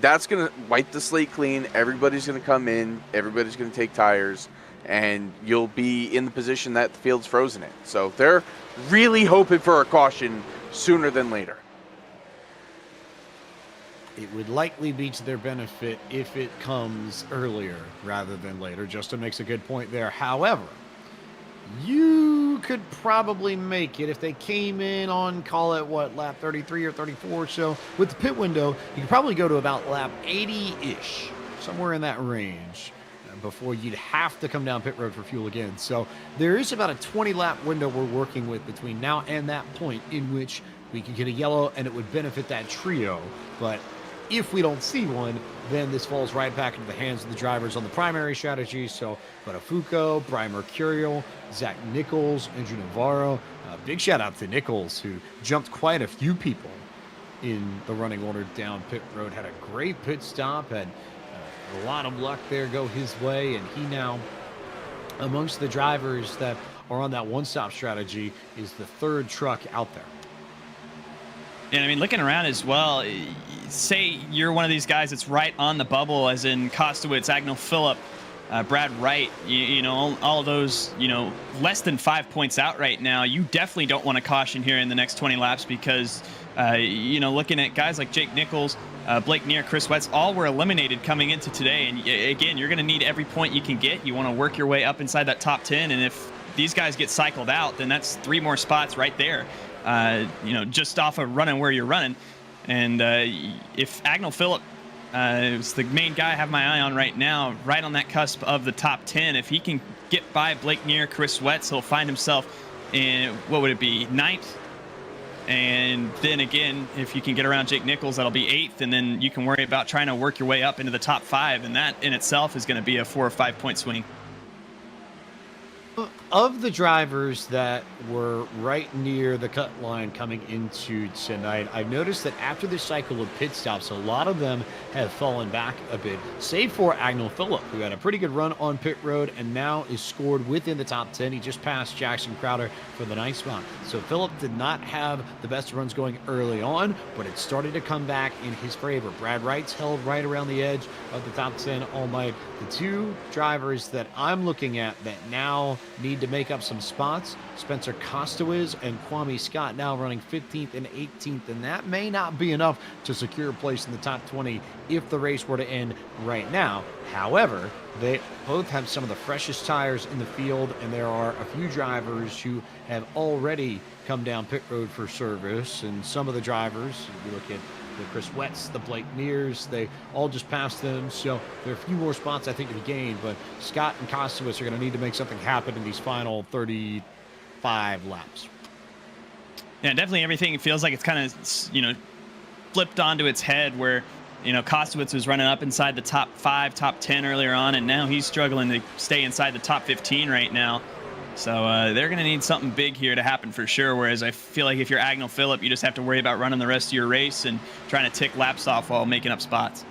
Speaker 6: that's going to wipe the slate clean. Everybody's going to come in. Everybody's going to take tires, and you'll be in the position that the field's frozen in. So they're really hoping for a caution sooner than later.
Speaker 4: It would likely be to their benefit if it comes earlier rather than later. Justin makes a good point there. However, you could probably make it if they came in on, call it, lap 33 or 34. So with the pit window, you could probably go to about lap 80-ish, somewhere in that range, before you'd have to come down pit road for fuel again. So there is about a 20-lap window we're working with between now and that point in which we could get a yellow, and it would benefit that trio. But if we don't see one, then this falls right back into the hands of the drivers on the primary strategy. So Buttafuoco, Brian Mercurial, Zach Nichols, Andrew Navarro. Big shout out to Nichols, who jumped quite a few people in the running order down pit road. Had a great pit stop, had a lot of luck there go his way, and he now, amongst the drivers that are on that one-stop strategy, is the 3rd truck out there.
Speaker 5: And I mean, looking around as well, say you're one of these guys that's right on the bubble, as in Kostowitz, Agnell Phillip, Brad Wright, you know, all of those, you know, less than 5 points out right now. You definitely don't want to caution here in the next 20 laps because, you know, looking at guys like Jake Nichols, Blake Neer, Chris Wetz, all were eliminated coming into today. And again, you're going to need every point you can get. You want to work your way up inside that top 10. And if these guys get cycled out, then that's 3 more spots right there. You know, just off of running where you're running. And if Agnell Phillip is the main guy I have my eye on right now, right on that cusp of the top 10, if he can get by Blake Neer, Chris Wetz, he'll find himself in, what would it be, 9th? And then again, if you can get around Jake Nichols, that'll be 8th, and then you can worry about trying to work your way up into the top 5, and that in itself is going to be a 4 or 5 point swing.
Speaker 4: Of the drivers that were right near the cut line coming into tonight, I've noticed that after this cycle of pit stops, a lot of them have fallen back a bit, save for Agnell Phillip, who had a pretty good run on pit road and now is scored within the top 10. He just passed Jackson Crowder for the ninth spot. So Phillip did not have the best runs going early on, but it started to come back in his favor. Brad Wright's held right around the edge of the top 10 all night. The two drivers that I'm looking at that now need to make up some spots, Spencer Costawiz and Kwame Scott, now running 15th and 18th, and that may not be enough to secure a place in the top 20 if the race were to end right now. However, they both have some of the freshest tires in the field, and there are a few drivers who have already come down pit road for service, and some of the drivers, if you look at the Chris Wetts, the Blake Mears, they all just passed them. So there are a few more spots I think to be gained, but Scott and Kostowitz are going to need to make something happen in these final 35 laps.
Speaker 5: Yeah, definitely everything feels like it's kind of, flipped onto its head where, Kostowitz was running up inside the top 5, top 10 earlier on, and now he's struggling to stay inside the top 15 right now. So they're going to need something big here to happen for sure. Whereas I feel like if you're Agnell Phillip, you just have to worry about running the rest of your race and trying to tick laps off while making up spots.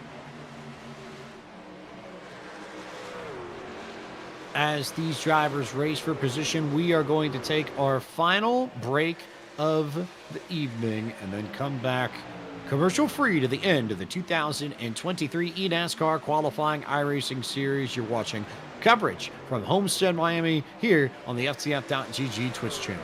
Speaker 4: As these drivers race for position, we are going to take our final break of the evening and then come back commercial free to the end of the 2023 eNASCAR qualifying iRacing series. You're watching coverage from Homestead, Miami, here on the FTF.GG Twitch channel.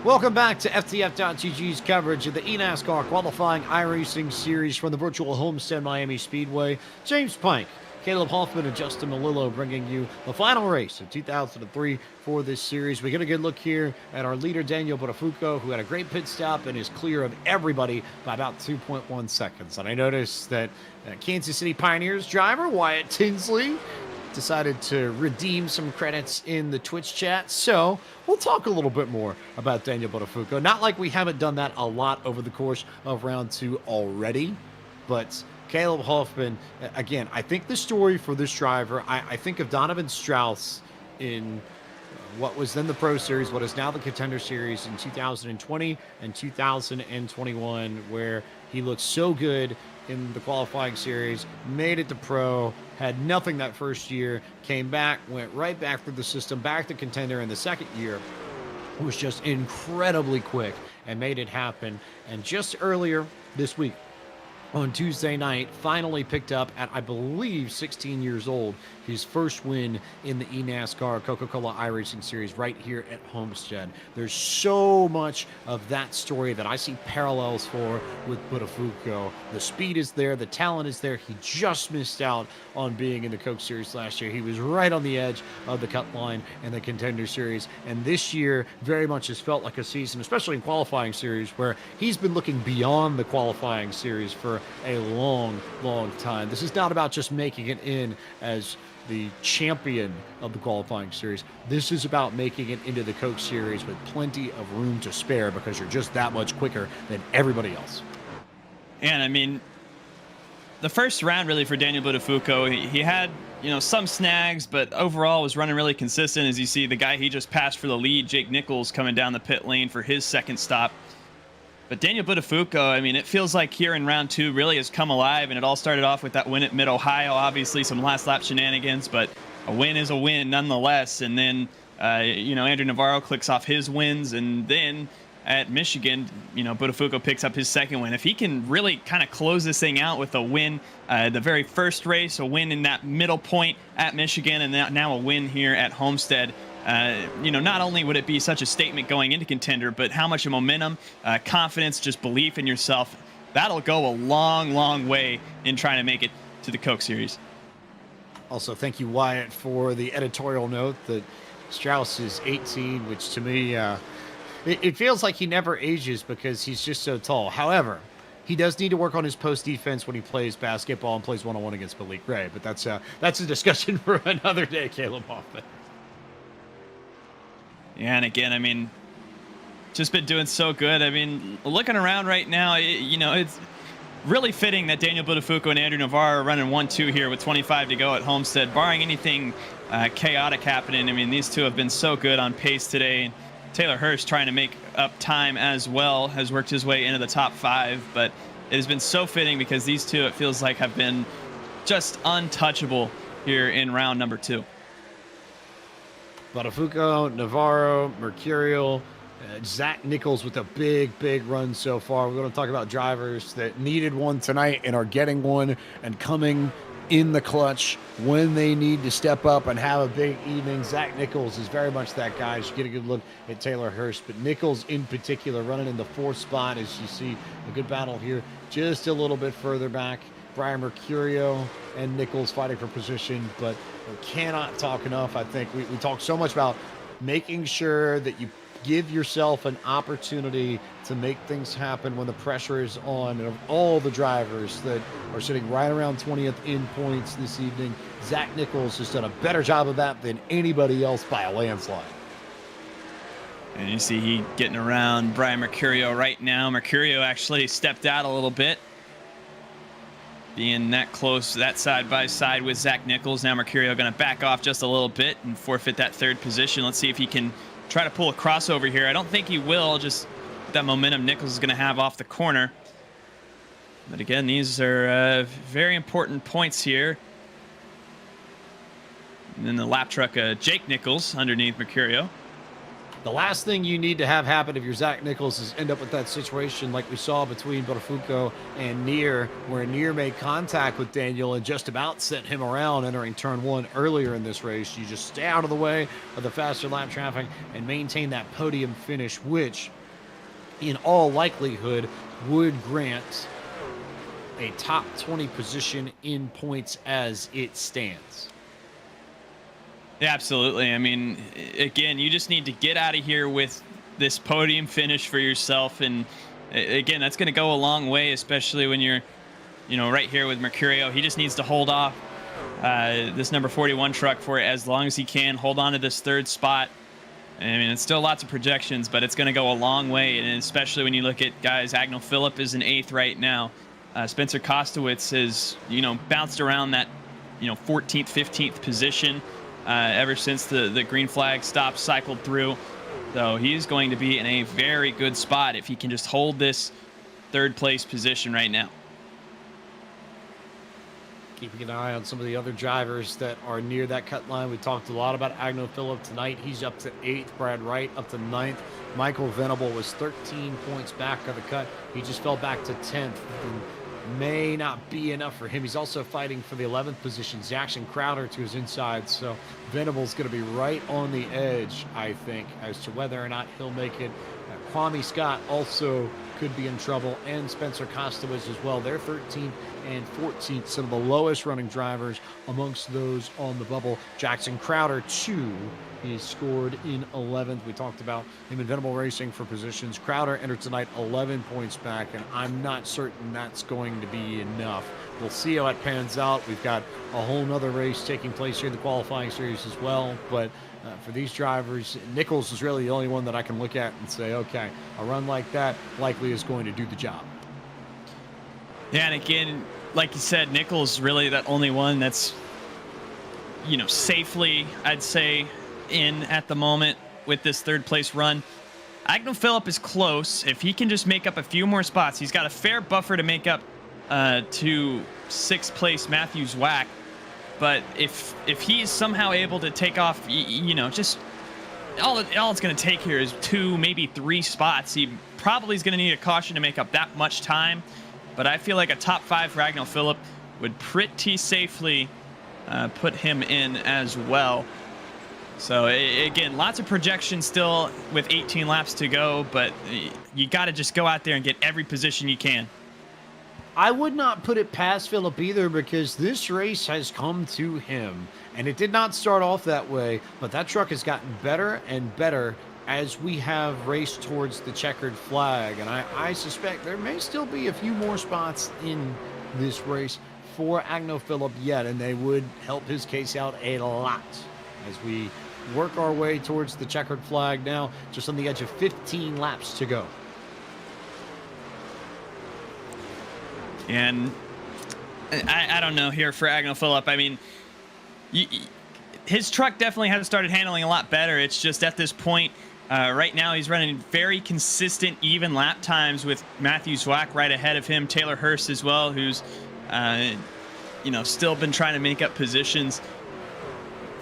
Speaker 4: Welcome back to FTF.GG's coverage of the eNASCAR qualifying iRacing series from the virtual Homestead Miami Speedway. James Pike, Caleb Hoffman, and Justin Melillo bringing you the final race of 2003 for this series. We get a good look here at our leader, Daniel Botafuco, who had a great pit stop and is clear of everybody by about 2.1 seconds. And I noticed that Kansas City Pioneers driver, Wyatt Tinsley, decided to redeem some credits in the Twitch chat. So we'll talk a little bit more about Daniel Botafuco. Not like we haven't done that a lot over the course of round 2 already, but Caleb Hoffman, again, I think the story for this driver, I think of Donovan Strauss in what was then the Pro Series, what is now the Contender Series in 2020 and 2021, where he looked so good in the qualifying series, made it to Pro, had nothing that first year, came back, went right back through the system, back to Contender in the second year, was just incredibly quick and made it happen. And just earlier this week, on Tuesday night, finally picked up at, I believe, 16 years old, his first win in the eNASCAR Coca-Cola iRacing Series right here at Homestead. There's so much of that story that I see parallels for with Buttafuoco. The speed is there, the talent is there. He just missed out on being in the Coke Series last year. He was right on the edge of the cut line in the Contender Series, and this year very much has felt like a season, especially in qualifying series, where he's been looking beyond the qualifying series for a long, long time. This is not about just making it in as the champion of the qualifying series. This is about making it into the Coke Series with plenty of room to spare because you're just that much quicker than everybody else.
Speaker 5: And I mean, the first round really for Daniel Buttafuoco, he had, some snags, but overall was running really consistent. As you see, the guy he just passed for the lead, Jake Nichols, coming down the pit lane for his second stop. But Daniel Buttafuoco, I mean, it feels like here in round 2 really has come alive, and it all started off with that win at Mid-Ohio. Obviously, some last lap shenanigans, but a win is a win nonetheless. And then, Andrew Navarro clicks off his wins, and then at Michigan, Buttafuoco picks up his second win. If he can really kind of close this thing out with a win, the very first race, a win in that middle point at Michigan, and now a win here at Homestead, not only would it be such a statement going into Contender, but how much of momentum, confidence, just belief in yourself, that'll go a long, long way in trying to make it to the Coke Series.
Speaker 4: Also, thank you, Wyatt, for the editorial note that Strauss is 18, which to me, it feels like he never ages because he's just so tall. However, he does need to work on his post defense when he plays basketball and plays one-on-one against Malik Ray, but that's a discussion for another day, Caleb Hoffman.
Speaker 5: Yeah, and again, I mean, just been doing so good. I mean, looking around right now, it's really fitting that Daniel Buttafuoco and Andrew Navarro are running 1-2 here with 25 to go at Homestead, barring anything chaotic happening. I mean, these two have been so good on pace today. And Taylor Hurst, trying to make up time as well, has worked his way into the top 5, but it has been so fitting because these two, it feels like, have been just untouchable here in round number 2.
Speaker 4: Buttafuoco, Navarro, Mercurial, Zach Nichols with a big, big run so far. We're going to talk about drivers that needed one tonight and are getting one and coming in the clutch when they need to step up and have a big evening. Zach Nichols is very much that guy. You should get a good look at Taylor Hurst, but Nichols in particular running in the 4th spot as you see a good battle here just a little bit further back. Brian Mercurio and Nichols fighting for position, but we cannot talk enough. I think we talk so much about making sure that you give yourself an opportunity to make things happen when the pressure is on. And of all the drivers that are sitting right around 20th in points this evening, Zach Nichols has done a better job of that than anybody else by a landslide.
Speaker 5: And you see he getting around Brian Mercurio right now. Mercurio actually stepped out a little bit, being that close, that side by side with Zach Nichols. Now Mercurio going to back off just a little bit and forfeit that 3rd position. Let's see if he can try to pull a crossover here. I don't think he will, just that momentum Nichols is going to have off the corner. But again, these are very important points here. And then the lap truck, Jake Nichols underneath Mercurio.
Speaker 4: The last thing you need to have happen if you're Zach Nichols is end up with that situation like we saw between Buttafuoco and Neer, where Neer made contact with Daniel and just about sent him around entering turn 1 earlier in this race. You just stay out of the way of the faster lap traffic and maintain that podium finish, which in all likelihood would grant a top 20 position in points as it stands.
Speaker 5: Yeah, absolutely. I mean, again, you just need to get out of here with this podium finish for yourself. And again, that's going to go a long way, especially when you're, right here with Mercurio. He just needs to hold off this number 41 truck for as long as he can, hold on to this 3rd spot. I mean, it's still lots of projections, but it's going to go a long way. And especially when you look at guys, Agnel Phillip is in 8th right now. Spencer Kostowitz has, bounced around that, 14th, 15th position. Ever since the green flag stop cycled through. So he's going to be in a very good spot if he can just hold this 3rd place position right now.
Speaker 4: Keeping an eye on some of the other drivers that are near that cut line. We talked a lot about Agnel Phillip tonight. He's up to 8th. Brad Wright up to 9th. Michael Venable was 13 points back of the cut. He just fell back to 10th. And may not be enough for him. He's also fighting for the 11th position. Jackson Crowder to his inside. So Venable's going to be right on the edge, I think, as to whether or not he'll make it. Kwame Scott also could be in trouble, and Spencer Costa was as well. They're 13th and 14th, some of the lowest running drivers amongst those on the bubble. Jackson Crowder, 2. He scored in 11th. We talked about him in Venable Racing for positions. Crowder entered tonight 11 points back, and I'm not certain that's going to be enough. We'll see how it pans out. We've got a whole nother race taking place here in the qualifying series as well, but for these drivers, Nichols is really the only one that I can look at and say, okay, a run like that likely is going to do the job.
Speaker 5: Yeah, and again, like you said, Nichols really that only one that's, safely, I'd say, in at the moment with this third place run. Agno Phillip is close. If he can just make up a few more spots, he's got a fair buffer to make up to 6th place Matthew Zwack. But if he's somehow able to take off, just all it's going to take here is 2, maybe 3 spots. He probably is going to need a caution to make up that much time. But I feel like a top 5 for Agno Phillip would pretty safely put him in as well. So again, lots of projection still with 18 laps to go, but you got to just go out there and get every position you can.
Speaker 4: I would not put it past Phillip either, because this race has come to him, and it did not start off that way, but that truck has gotten better and better as we have raced towards the checkered flag, and I suspect there may still be a few more spots in this race for Agno Phillip yet, and they would help his case out a lot as we work our way towards the checkered flag now, just on the edge of 15 laps to go.
Speaker 5: And I don't know here for Agno Phillip. I mean, his truck definitely has started handling a lot better. It's just at this point, right now he's running very consistent, even lap times with Matthew Zwack right ahead of him. Taylor Hurst as well, who's, still been trying to make up positions.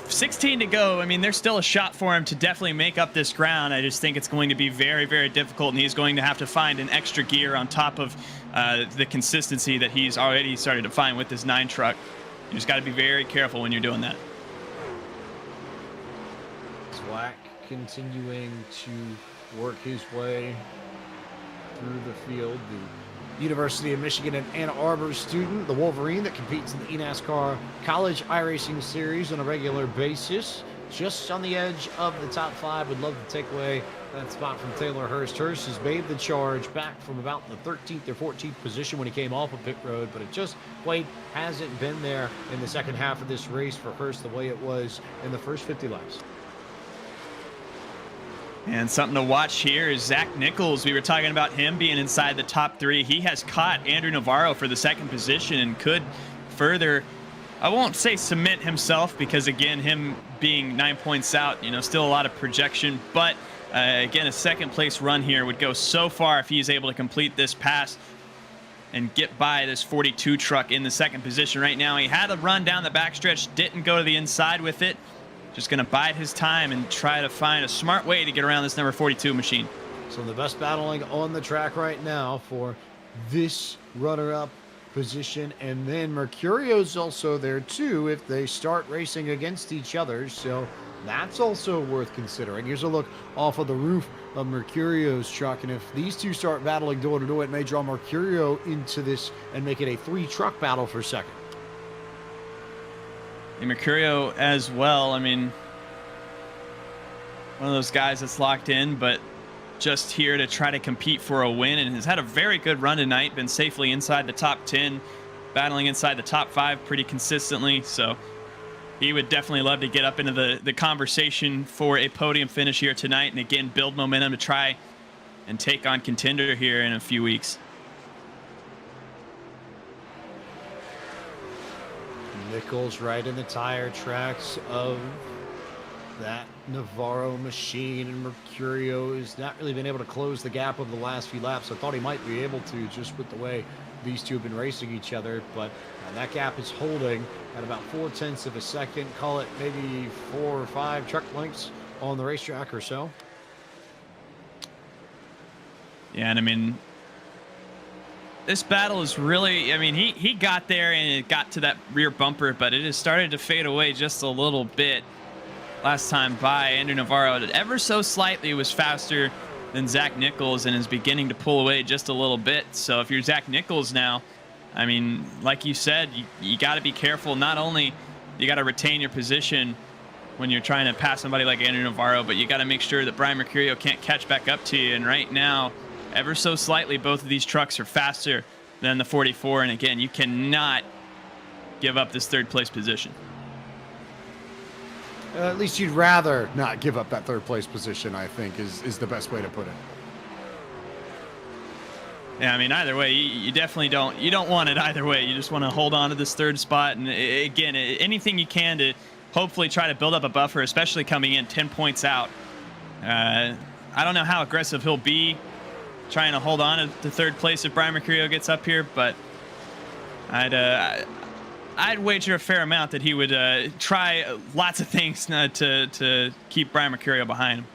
Speaker 5: 16 to go. I mean, there's still a shot for him to definitely make up this ground. I just think it's going to be very, very difficult, and he's going to have to find an extra gear on top of the consistency that he's already started to find with this 9 truck. You just got to be very careful when you're doing that.
Speaker 4: Zwack continuing to work his way through the field. The University of Michigan and Ann Arbor student, the Wolverine that competes in the eNASCAR College iRacing Series on a regular basis. Just on the edge of the top 5. Would love to take away that spot from Taylor Hurst. Hurst has made the charge back from about the 13th or 14th position when he came off of pit road, but it just quite hasn't been there in the second half of this race for Hurst the way it was in the first 50 laps.
Speaker 5: And something to watch here is Zach Nichols. We were talking about him being inside the top 3. He has caught Andrew Navarro for the 2nd position and could further, I won't say cement himself, because again, him being 9 points out, still a lot of projection. But again, a 2nd place run here would go so far if he's able to complete this pass and get by this 42 truck in the 2nd position right now. He had a run down the backstretch, didn't go to the inside with it. Just going to bide his time and try to find a smart way to get around this number 42 machine.
Speaker 4: So the best battling on the track right now for this runner-up position. And then Mercurio's also there too if they start racing against each other. So that's also worth considering. Here's a look off of the roof of Mercurio's truck. And if these two start battling door to door, it may draw Mercurio into this and make it a 3-truck battle for second.
Speaker 5: And Mercurio as well. I mean, one of those guys that's locked in, but just here to try to compete for a win, and has had a very good run tonight, been safely inside the top 10, battling inside the top 5 pretty consistently. So he would definitely love to get up into the conversation for a podium finish here tonight, and again, build momentum to try and take on contender here in a few weeks.
Speaker 4: Nichols right in the tire tracks of that Navarro machine, and Mercurio has not really been able to close the gap over the last few laps. I thought he might be able to, just with the way these two have been racing each other, but that gap is holding at about 0.4 of a second. Call it maybe 4 or 5 truck lengths on the racetrack or so.
Speaker 5: Yeah, and I mean, this battle is really, I mean, he got there and it got to that rear bumper, but it has started to fade away just a little bit. Last time by, Andrew Navarro ever so slightly was faster than Zach Nichols and is beginning to pull away just a little bit. So if you're Zach Nichols now, I mean, like you said, you got to be careful. Not only you got to retain your position when you're trying to pass somebody like Andrew Navarro, but you got to make sure that Brian Mercurio can't catch back up to you. And right now, ever so slightly, both of these trucks are faster than the 44. And again, you cannot give up this third place position.
Speaker 4: At least you'd rather not give up that third place position, I think, is the best way to put it.
Speaker 5: Yeah, I mean, either way, you definitely don't want it either way. You just want to hold on to this third spot. And again, anything you can to hopefully try to build up a buffer, especially coming in 10 points out. I don't know how aggressive he'll be trying to hold on to third place if Brian Mercurio gets up here, but I'd wager a fair amount that he would try lots of things to keep Brian Mercurio behind him.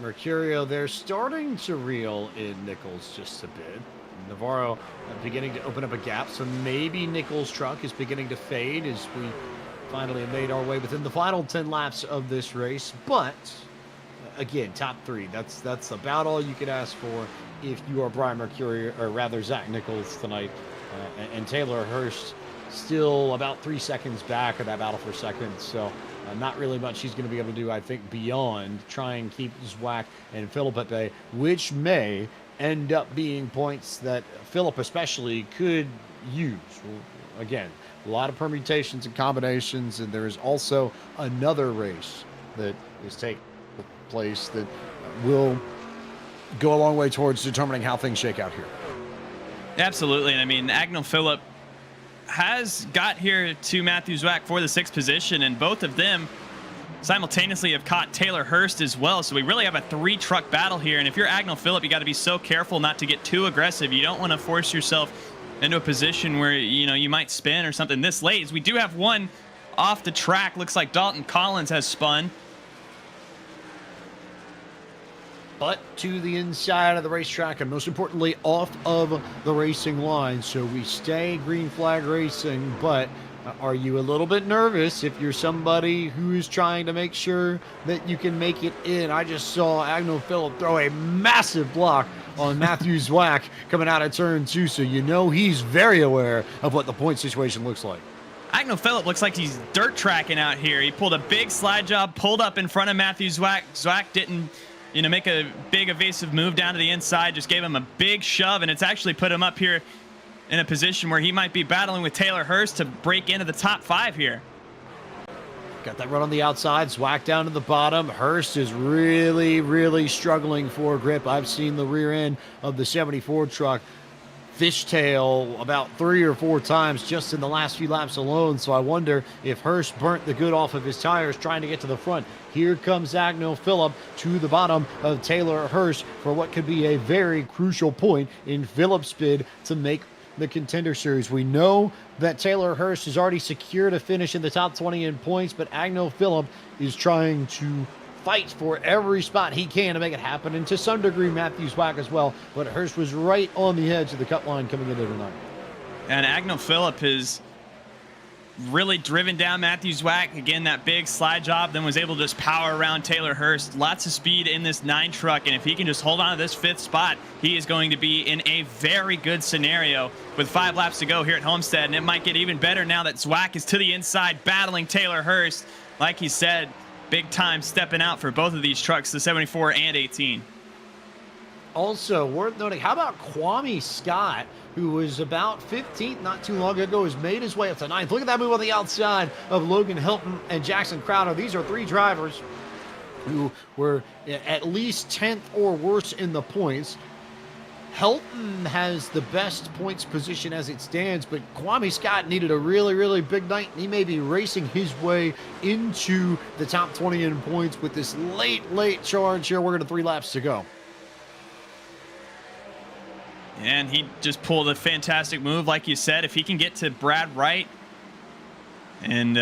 Speaker 4: Mercurio, they're starting to reel in Nichols just a bit. Navarro beginning to open up a gap, so maybe Nichols' truck is beginning to fade as we finally have made our way within the final 10 laps of this race. But again, top three, that's about all you could ask for if you are Brian Mercurio, or rather Zach Nichols tonight. And Taylor Hurst still about 3 seconds back of that battle for second, so not really much he's going to be able to do, I think, beyond try and keep Zwack and Philip at bay, which may end up being points that Philip especially could use. Again, a lot of permutations and combinations, and there is also another race that is taking place that will go a long way towards determining how things shake out here.
Speaker 5: Absolutely. And I mean, Agnell Phillip has got here to Matthew Zwack for the 6th position, and both of them simultaneously have caught Taylor Hurst as well. So we really have a 3-truck battle here. And if you're Agnell Phillip, you got to be so careful not to get too aggressive. You don't want to force yourself into a position where, you know, you might spin or something this late. As we do have one off the track. Looks like Dalton Collins has spun.
Speaker 4: But to the inside of the racetrack, and most importantly, off of the racing line. So we stay green flag racing, but are you a little bit nervous if you're somebody who is trying to make sure that you can make it in? I just saw Agnell Phillip throw a massive block on Matthew Zwack coming out of turn 2, so you know he's very aware of what the point situation looks like.
Speaker 5: Agnell Phillip looks like he's dirt tracking out here. He pulled a big slide job, pulled up in front of Matthew Zwack. Zwack didn't, you know, make a big evasive move down to the inside, just gave him a big shove, and it's actually put him up here in a position where he might be battling with Taylor Hurst to break into the top 5 here.
Speaker 4: Got that run on the outside, Zwack down to the bottom. Hurst is really, really struggling for grip. I've seen the rear end of the 74 truck fishtail about 3 or 4 times just in the last few laps alone, so I wonder if Hurst burnt the good off of his tires trying to get to the front. Here comes Agnell Phillip to the bottom of Taylor Hurst for what could be a very crucial point in Phillip's bid to make the Contender Series. We know that Taylor Hurst has already secured a finish in the top 20 in points, but Agnell Phillip is trying to fight for every spot he can to make it happen, and to some degree Matthew Zwack as well, but Hurst was right on the edge of the cut line coming into tonight.
Speaker 5: And Agnell Phillip has really driven down Matthew Zwack. Again, that big slide job, then was able to just power around Taylor Hurst. Lots of speed in this 9 truck, and if he can just hold on to this 5th spot, he is going to be in a very good scenario with 5 laps to go here at Homestead, and it might get even better now that Zwack is to the inside battling Taylor Hurst. Like he said, big time stepping out for both of these trucks, the 74 and 18.
Speaker 4: Also worth noting, how about Kwame Scott, who was about 15th not too long ago, has made his way up to 9th. Look at that move on the outside of Logan Hilton and Jackson Crowder. These are 3 drivers who were at least 10th or worse in the points. Helton has the best points position as it stands, but Kwame Scott needed a really, really big night, and he may be racing his way into the top 20 in points with this late charge here. We're going to 3 laps to go.
Speaker 5: And he just pulled a fantastic move, like you said. If he can get to Brad Wright, and,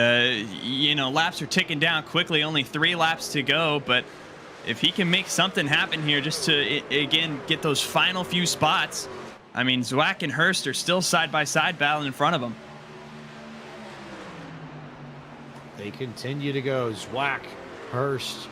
Speaker 5: you know, laps are ticking down quickly, only 3 laps to go, but if he can make something happen here just to, again, get those final few spots, I mean, Zwack and Hurst are still side-by-side battling in front of him.
Speaker 4: They continue to go Zwack, Hurst,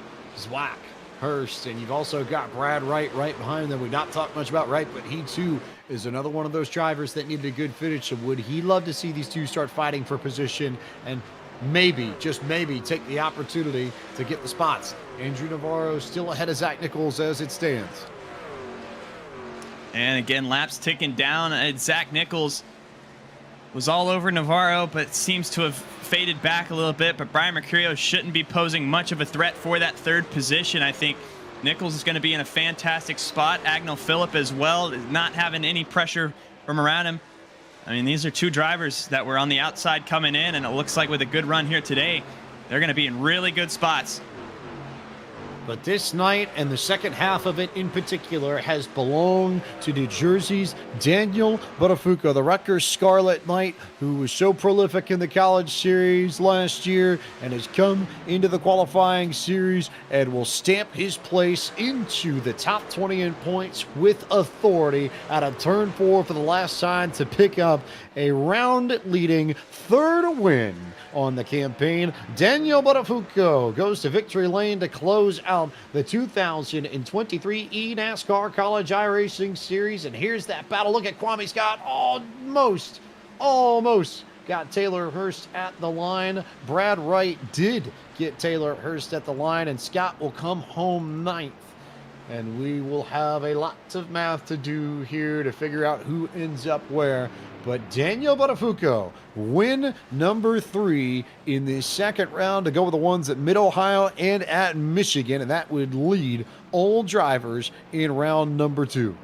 Speaker 4: and you've also got Brad Wright right behind them. We've not talked much about Wright, but he too is another one of those drivers that needed a good finish. So would he love to see these two start fighting for position and maybe, just maybe, take the opportunity to get the spots? Andrew Navarro still ahead of Zach Nichols as it stands.
Speaker 5: And again, laps ticking down. Zach Nichols was all over Navarro, but seems to have faded back a little bit. But Brian Mercurio shouldn't be posing much of a threat for that third position. I think Nichols is going to be in a fantastic spot. Agnell Phillip as well, not having any pressure from around him. I mean, these are two drivers that were on the outside coming in, and it looks like with a good run here today, they're going to be in really good spots.
Speaker 4: But this night, and the second half of it in particular, has belonged to New Jersey's Daniel Buttafuoco, the Rutgers Scarlet Knight, who was so prolific in the college series last year and has come into the qualifying series and will stamp his place into the top 20 in points with authority out of turn 4 for the last time to pick up a round-leading third win on the campaign. Daniel Buttafuoco goes to victory lane to close out the 2023 eNASCAR College iRacing Series. And here's that battle. Look at Kwame Scott. Almost got Taylor Hurst at the line. Brad Wright did get Taylor Hurst at the line, and Scott will come home ninth. And we will have a lot of math to do here to figure out who ends up where. But Daniel Buttafuoco, win number 3 in the second round to go with the ones at Mid-Ohio and at Michigan. And that would lead all drivers in round number 2.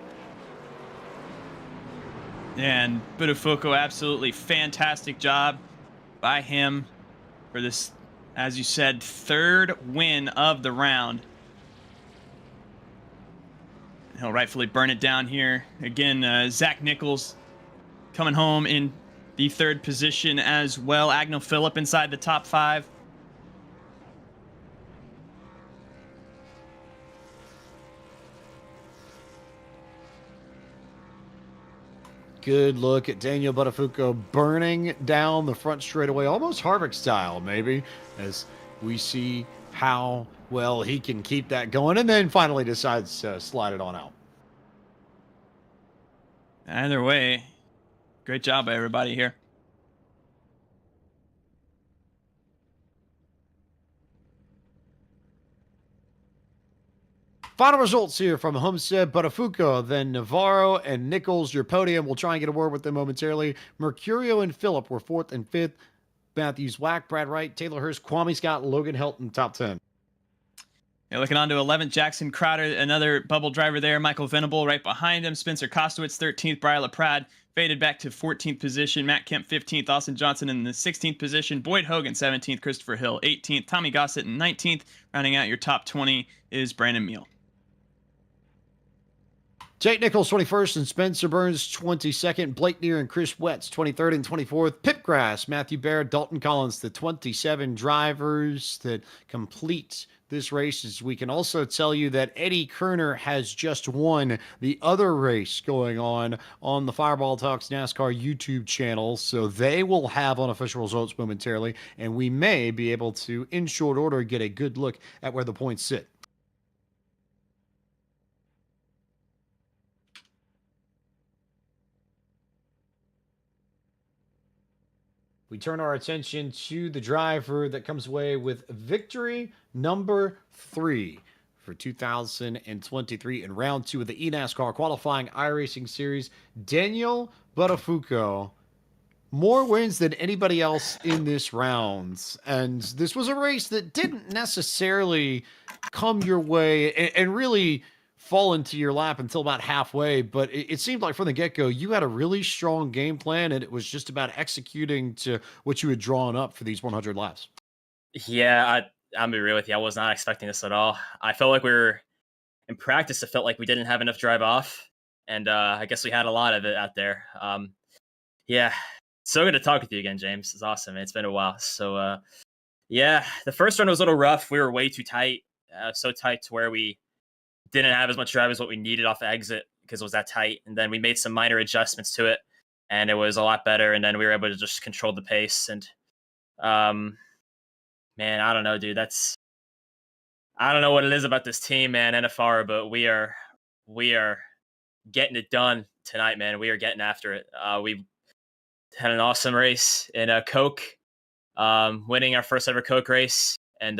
Speaker 5: And Buttafuoco, absolutely fantastic job by him for this, as you said, third win of the round. He'll rightfully burn it down here. Again, Zach Nichols coming home in the third position as well. Agnell Phillip inside the top 5.
Speaker 4: Good look at Daniel Buttafuoco burning down the front straightaway, almost Harvick style maybe, as we see how well he can keep that going, and then finally decides to slide it on out.
Speaker 5: Either way, great job by everybody here.
Speaker 4: Final results here from Homestead, Buttafuoco, then Navarro and Nichols, your podium. We'll try and get a word with them momentarily. Mercurio and Phillip were 4th and 5th. Matthews, Zwack, Brad Wright, Taylor Hurst, Kwame Scott, Logan Helton, top 10.
Speaker 5: Yeah, looking on to 11th, Jackson Crowder, another bubble driver there. Michael Venable right behind him. Spencer Kostowitz, 13th. Brian LaPrade faded back to 14th position. Matt Kemp, 15th. Austin Johnson in the 16th position. Boyd Hogan, 17th. Christopher Hill, 18th. Tommy Gossett in 19th. Rounding out your top 20 is Brandon Meal.
Speaker 4: Jake Nichols, 21st, and Spencer Burns, 22nd. Blake Neer and Chris Wetz, 23rd and 24th. Pipgrass, Matthew Baird, Dalton Collins, the 27 drivers that complete this race. As we can also tell you that Eddie Kerner has just won the other race going on the Fireball Talks NASCAR YouTube channel. So they will have unofficial results momentarily, and we may be able to, in short order, get a good look at where the points sit. We turn our attention to the driver that comes away with victory number 3 for 2023 in round 2 of the eNASCAR qualifying iRacing series, Daniel Buttafuoco. More wins than anybody else in this round. And this was a race that didn't necessarily come your way and really fall into your lap until about halfway, but it seemed like from the get-go you had a really strong game plan, and it was just about executing to what you had drawn up for these 100 laps.
Speaker 7: Yeah, I'm gonna be real with you. I was not expecting this at all. I felt like we were in practice. It felt like we didn't have enough drive off, and I guess we had a lot of it out there. Yeah, so good to talk with you again, James. It's awesome. It's been a while. So yeah, the first run was a little rough. We were way too tight. so tight to where we didn't have as much drive as what we needed off the exit because it was that tight. And then we made some minor adjustments to it, and it was a lot better. And then we were able to just control the pace. And man, I don't know, dude. I don't know what it is about this team, man, NFR, but we are getting it done tonight, man. We are getting after it. We had an awesome race in Coke, winning our first ever Coke race, and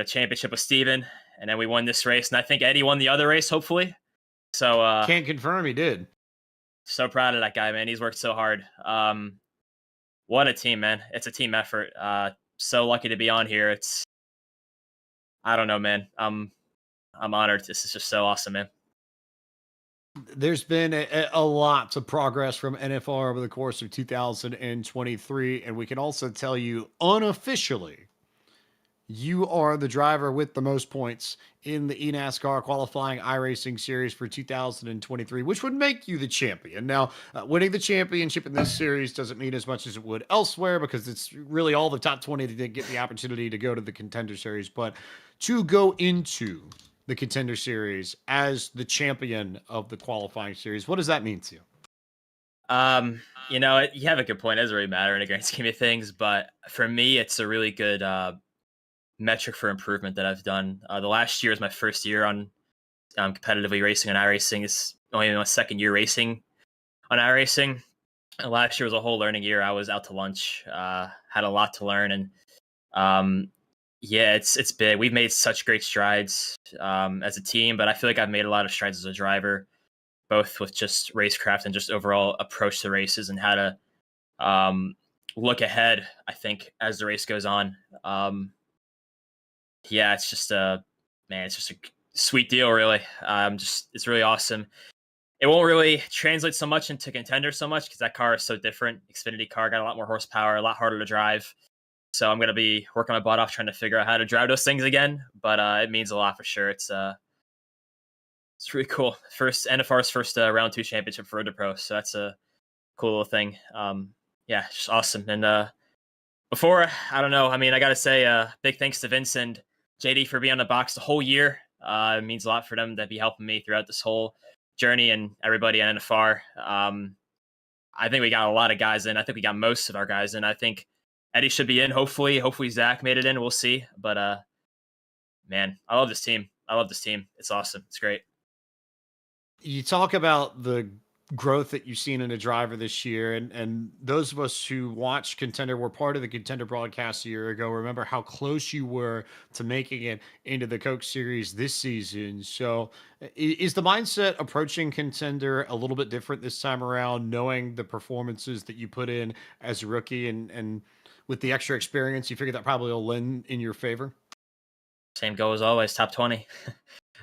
Speaker 7: championship with Steven. And then we won this race, and I think Eddie won the other race, hopefully. So
Speaker 4: Can't confirm he did.
Speaker 7: So proud of that guy, man. He's worked so hard. What a team, man. It's a team effort. So lucky to be on here. I don't know, man. I'm honored. This is just so awesome, man.
Speaker 4: There's been a lot of progress from NFR over the course of 2023, and we can also tell you unofficially, you are the driver with the most points in the eNASCAR qualifying iRacing series for 2023, which would make you the champion. Now, winning the championship in this series doesn't mean as much as it would elsewhere because it's really all the top 20 that get the opportunity to go to the contender series. But to go into the contender series as the champion of the qualifying series, what does that mean to you?
Speaker 7: You have a good point. It doesn't really matter in the grand scheme of things, but for me, it's a really good metric for improvement that I've done. The last year is my first year on competitively racing on iRacing. It's only my second year racing on iRacing. And last year was a whole learning year. I was out to lunch, had a lot to learn, and it's big. We've made such great strides as a team, but I feel like I've made a lot of strides as a driver, both with just racecraft and just overall approach to races and how to look ahead, I think, as the race goes on. It's just a sweet deal, really. It's really awesome. It won't really translate so much into contender so much because that car is so different. Xfinity car got a lot more horsepower, a lot harder to drive. So I'm going to be working my butt off trying to figure out how to drive those things again. But it means a lot for sure. It's really cool. NFR's first round 2 championship for Road to Pro. So that's a cool little thing. Just awesome. And before, I don't know. I mean, I got to say big thanks to Vince and JD for being on the box the whole year. It means a lot for them to be helping me throughout this whole journey and everybody at NFR. I think we got a lot of guys in. I think we got most of our guys in. I think Eddie should be in. Hopefully Zach made it in. We'll see. But man, I love this team. It's awesome. It's great.
Speaker 4: You talk about the growth that you've seen in a driver this year, and those of us who watched Contender were part of the Contender broadcast a year ago. Remember how close you were to making it into the Coke Series this season. So is the mindset approaching Contender a little bit different this time around, knowing the performances that you put in as a rookie and with the extra experience, you figure that probably will lend in your favor?
Speaker 7: Same goal as always, top 20.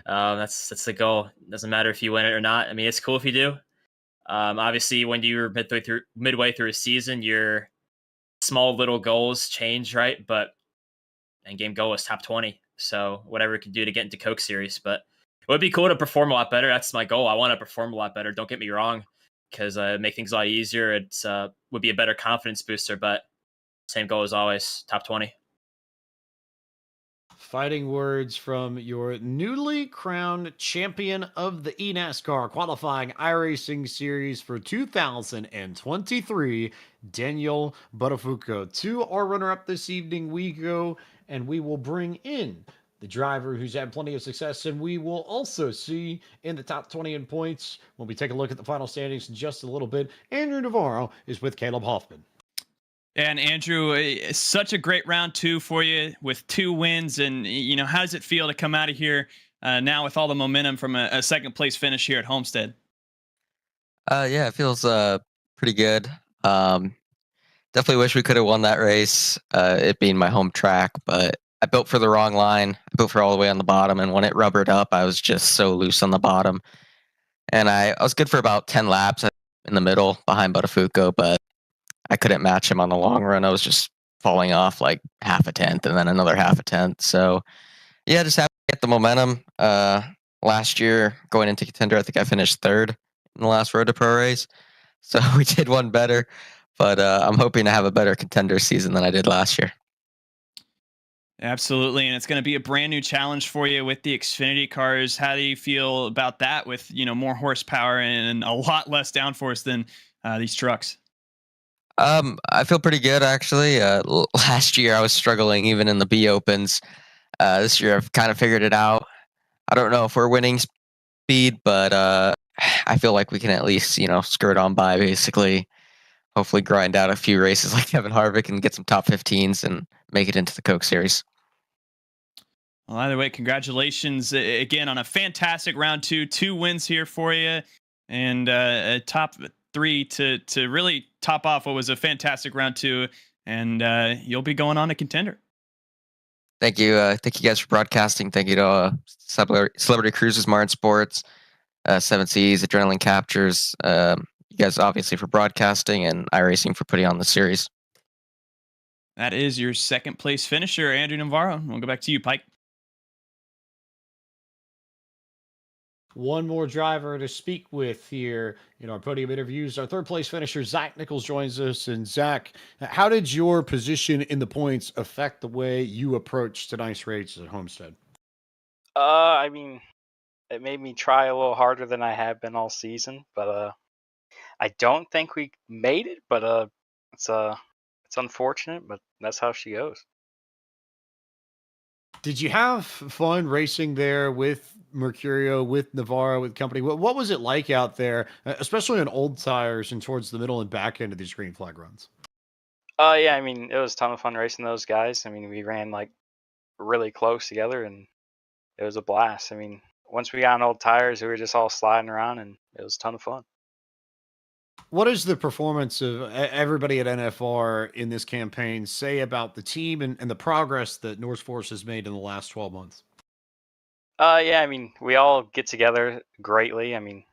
Speaker 7: That's the goal. It doesn't matter if you win it or not. I mean, it's cool if you do. Obviously, when you're midway through a season, your small little goals change, right? But end-game goal is top 20. So whatever it can do to get into Coke Series. But it would be cool to perform a lot better. That's my goal. I want to perform a lot better. Don't get me wrong, because make things a lot easier. It would be a better confidence booster. But same goal as always, top 20.
Speaker 4: Fighting words from your newly crowned champion of the eNASCAR qualifying iRacing series for 2023, Daniel Buttafuoco. To our runner-up this evening, we go and we will bring in the driver who's had plenty of success, and we will also see in the top 20 in points when we take a look at the final standings in just a little bit. Andrew Navarro is with Caleb Hoffman.
Speaker 5: And Andrew, such a great round 2 for you with 2 wins. And, how does it feel to come out of here now with all the momentum from a second place finish here at Homestead?
Speaker 8: It feels pretty good. Definitely wish we could have won that race, it being my home track, but I built for the wrong line. I built for all the way on the bottom, and when it rubbered up, I was just so loose on the bottom. And I was good for about 10 laps in the middle behind Buttafuoco, but I couldn't match him on the long run. I was just falling off like half a tenth and then another half a tenth. So, just have to get the momentum. Last year, going into Contender, I think I finished 3rd in the last Road to Pro race. So we did one better, but I'm hoping to have a better Contender season than I did last year.
Speaker 5: Absolutely, and it's going to be a brand new challenge for you with the Xfinity cars. How do you feel about that with more horsepower and a lot less downforce than these trucks?
Speaker 8: I feel pretty good actually. Last year I was struggling even in the B opens. This year I've kind of figured it out. I don't know if we're winning speed, but I feel like we can at least skirt on by basically. Hopefully grind out a few races like Kevin Harvick and get some top 15s and make it into the Coke Series.
Speaker 5: Well, either way, congratulations again on a fantastic round two. 2 wins here for you, and a top 3 to really top off what was a fantastic round 2. And you'll be going on to contender.
Speaker 8: Thank you. Thank you guys for broadcasting. Thank you to Celebrity Cruises, Martin Sports, Seven Seas, Adrenaline Captures. You guys obviously for broadcasting, and iRacing for putting on the series.
Speaker 5: That is your second place finisher, Andrew Navarro. We'll go back to you, Pike.
Speaker 4: One more driver to speak with here in our podium interviews. Our third place finisher, Zach Nichols, joins us. And Zach, how did your position in the points affect the way you approached tonight's race at Homestead?
Speaker 9: I mean, it made me try a little harder than I have been all season, but I don't think we made it. But it's unfortunate, but that's how she goes.
Speaker 4: Did you have fun racing there with Mercurio, with Navarro, with company? What was it like out there, especially on old tires and towards the middle and back end of these green flag runs?
Speaker 9: Yeah, I mean, it was a ton of fun racing those guys. I mean, we ran like really close together, and it was a blast. I mean, once we got on old tires, we were just all sliding around, and it was a ton of fun.
Speaker 4: What does the performance of everybody at NFR in this campaign say about the team and the progress that North Force has made in the last 12 months?
Speaker 9: Yeah, I mean, we all get together greatly. I mean,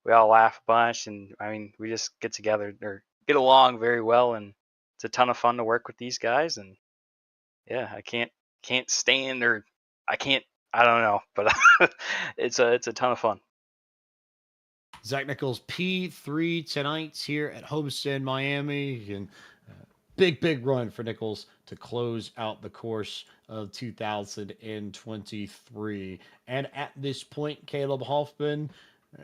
Speaker 9: we all laugh a bunch, and I mean, we just get together or get along very well, and it's a ton of fun to work with these guys. And yeah, I can't stand or I don't know, but it's a ton of fun.
Speaker 4: Zach Nichols, P3 tonight here at Homestead, Miami. And big run for Nichols to close out the course of 2023. And at this point, Caleb Hoffman,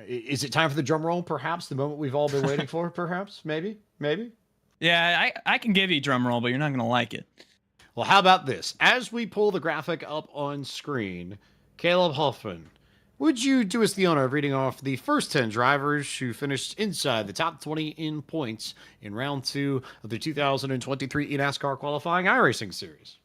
Speaker 4: is it time for the drum roll, perhaps? The moment we've all been waiting for, perhaps? Maybe?
Speaker 5: Yeah, I can give you a drum roll, but you're not going to like it.
Speaker 4: Well, how about this? As we pull the graphic up on screen, Caleb Hoffman, would you do us the honor of reading off the first 10 drivers who finished inside the top 20 in points in round 2 of the 2023 eNASCAR qualifying iRacing series?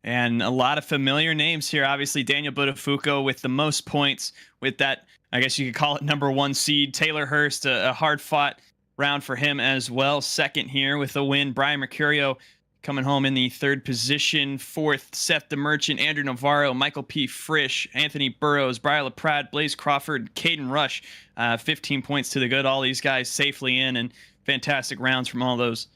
Speaker 5: And a lot of familiar names here. Obviously, Daniel Buttafuoco with the most points with that, I guess you could call it number 1 seed. Taylor Hurst, a hard-fought round for him as well. Second here with a win. Brian Mercurio coming home in the 3rd position. 4th, Seth the Merchant, Andrew Navarro, Michael P. Frisch, Anthony Burrows, Brian LaPrade, Blaze Crawford, Caden Rush. 15 points to the good. All these guys safely in, and fantastic rounds from all those.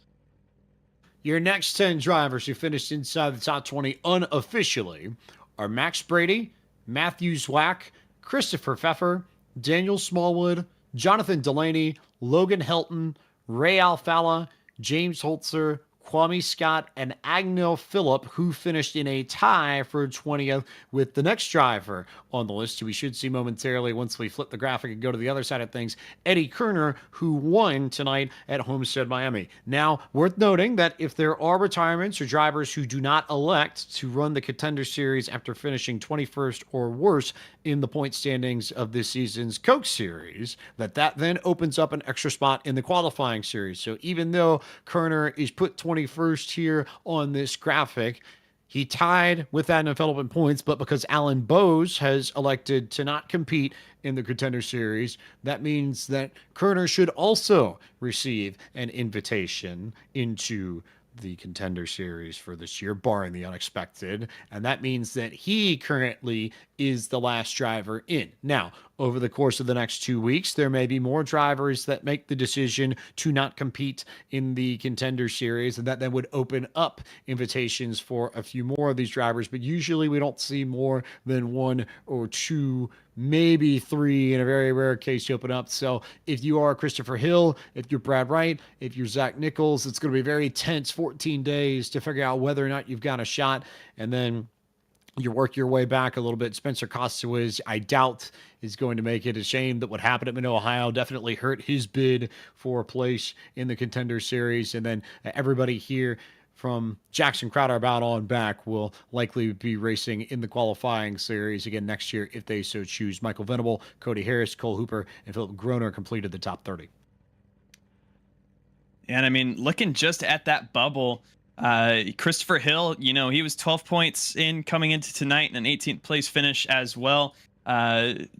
Speaker 4: Your next 10 drivers who finished inside the top 20 unofficially are Max Brady, Matthew Zwack, Christopher Pfeffer, Daniel Smallwood, Jonathan Delaney, Logan Helton, Ray Alfala, James Holzer, Kwame Scott, and Agnell Phillip, who finished in a tie for 20th with the next driver on the list, who we should see momentarily once we flip the graphic and go to the other side of things, Eddie Kerner, who won tonight at Homestead, Miami. Now, worth noting that if there are retirements or drivers who do not elect to run the Contender Series after finishing 21st or worse in the point standings of this season's Coke Series, that then opens up an extra spot in the qualifying series. So even though Kerner is put 21st here on this graphic, he tied with that in points, but because Alan Bowes has elected to not compete in the Contender Series, that means that Kerner should also receive an invitation into the Contender Series for this year, barring the unexpected. And that means that he currently is the last driver in. Now, over the course of the next 2 weeks, there may be more drivers that make the decision to not compete in the Contender Series, and that then would open up invitations for a few more of these drivers. But usually we don't see more than 1 or 2, maybe 3 in a very rare case to open up. So if you are Christopher Hill, if you're Brad Wright, if you're Zach Nichols, it's going to be very tense 14 days to figure out whether or not you've got a shot. And then you work your way back a little bit. Spencer Costa I doubt, is going to make it. A shame that what happened at Mid-Ohio definitely hurt his bid for a place in the Contender Series. And then everybody here from Jackson Crowder about on back will likely be racing in the qualifying series again next year if they so choose. Michael Venable, Cody Harris, Cole Hooper, and Philip Groner completed the top 30.
Speaker 5: And I mean, looking just at that bubble, Christopher Hill, he was 12 points in coming into tonight and an 18th place finish as well.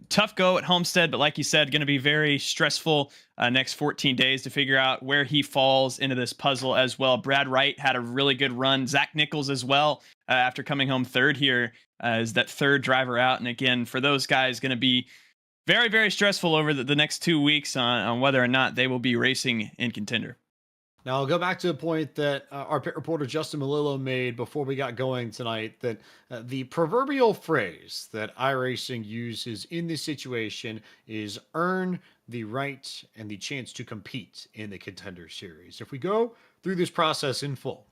Speaker 5: Tough go at Homestead, but like you said, going to be very stressful next 14 days to figure out where he falls into this puzzle as well. Brad Wright had a really good run. Zach Nichols as well, after coming home third here, is that third driver out. And again, for those guys, going to be very, very stressful over the next 2 weeks on whether or not they will be racing in Contender.
Speaker 4: Now, I'll go back to a point that our pit reporter Justin Melillo made before we got going tonight, that the proverbial phrase that iRacing uses in this situation is earn the right and the chance to compete in the Contender Series. If we go through this process in full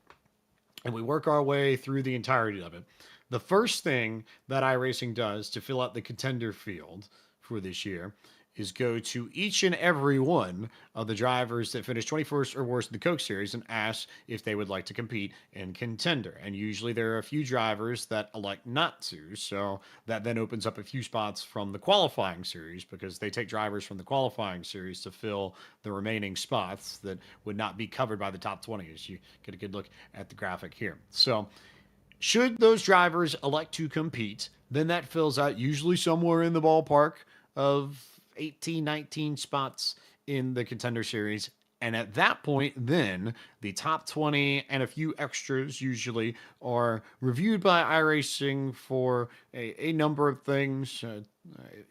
Speaker 4: and we work our way through the entirety of it, the first thing that iRacing does to fill out the contender field for this year is go to each and every one of the drivers that finished 21st or worse in the Coke Series and ask if they would like to compete in Contender. And usually there are a few drivers that elect not to, so that then opens up a few spots from the qualifying series, because they take drivers from the qualifying series to fill the remaining spots that would not be covered by the top 20, as you get a good look at the graphic here. So should those drivers elect to compete, then that fills out usually somewhere in the ballpark of 18, 19 spots in the Contender Series. And at that point, then the top 20 and a few extras usually are reviewed by iRacing for a number of things.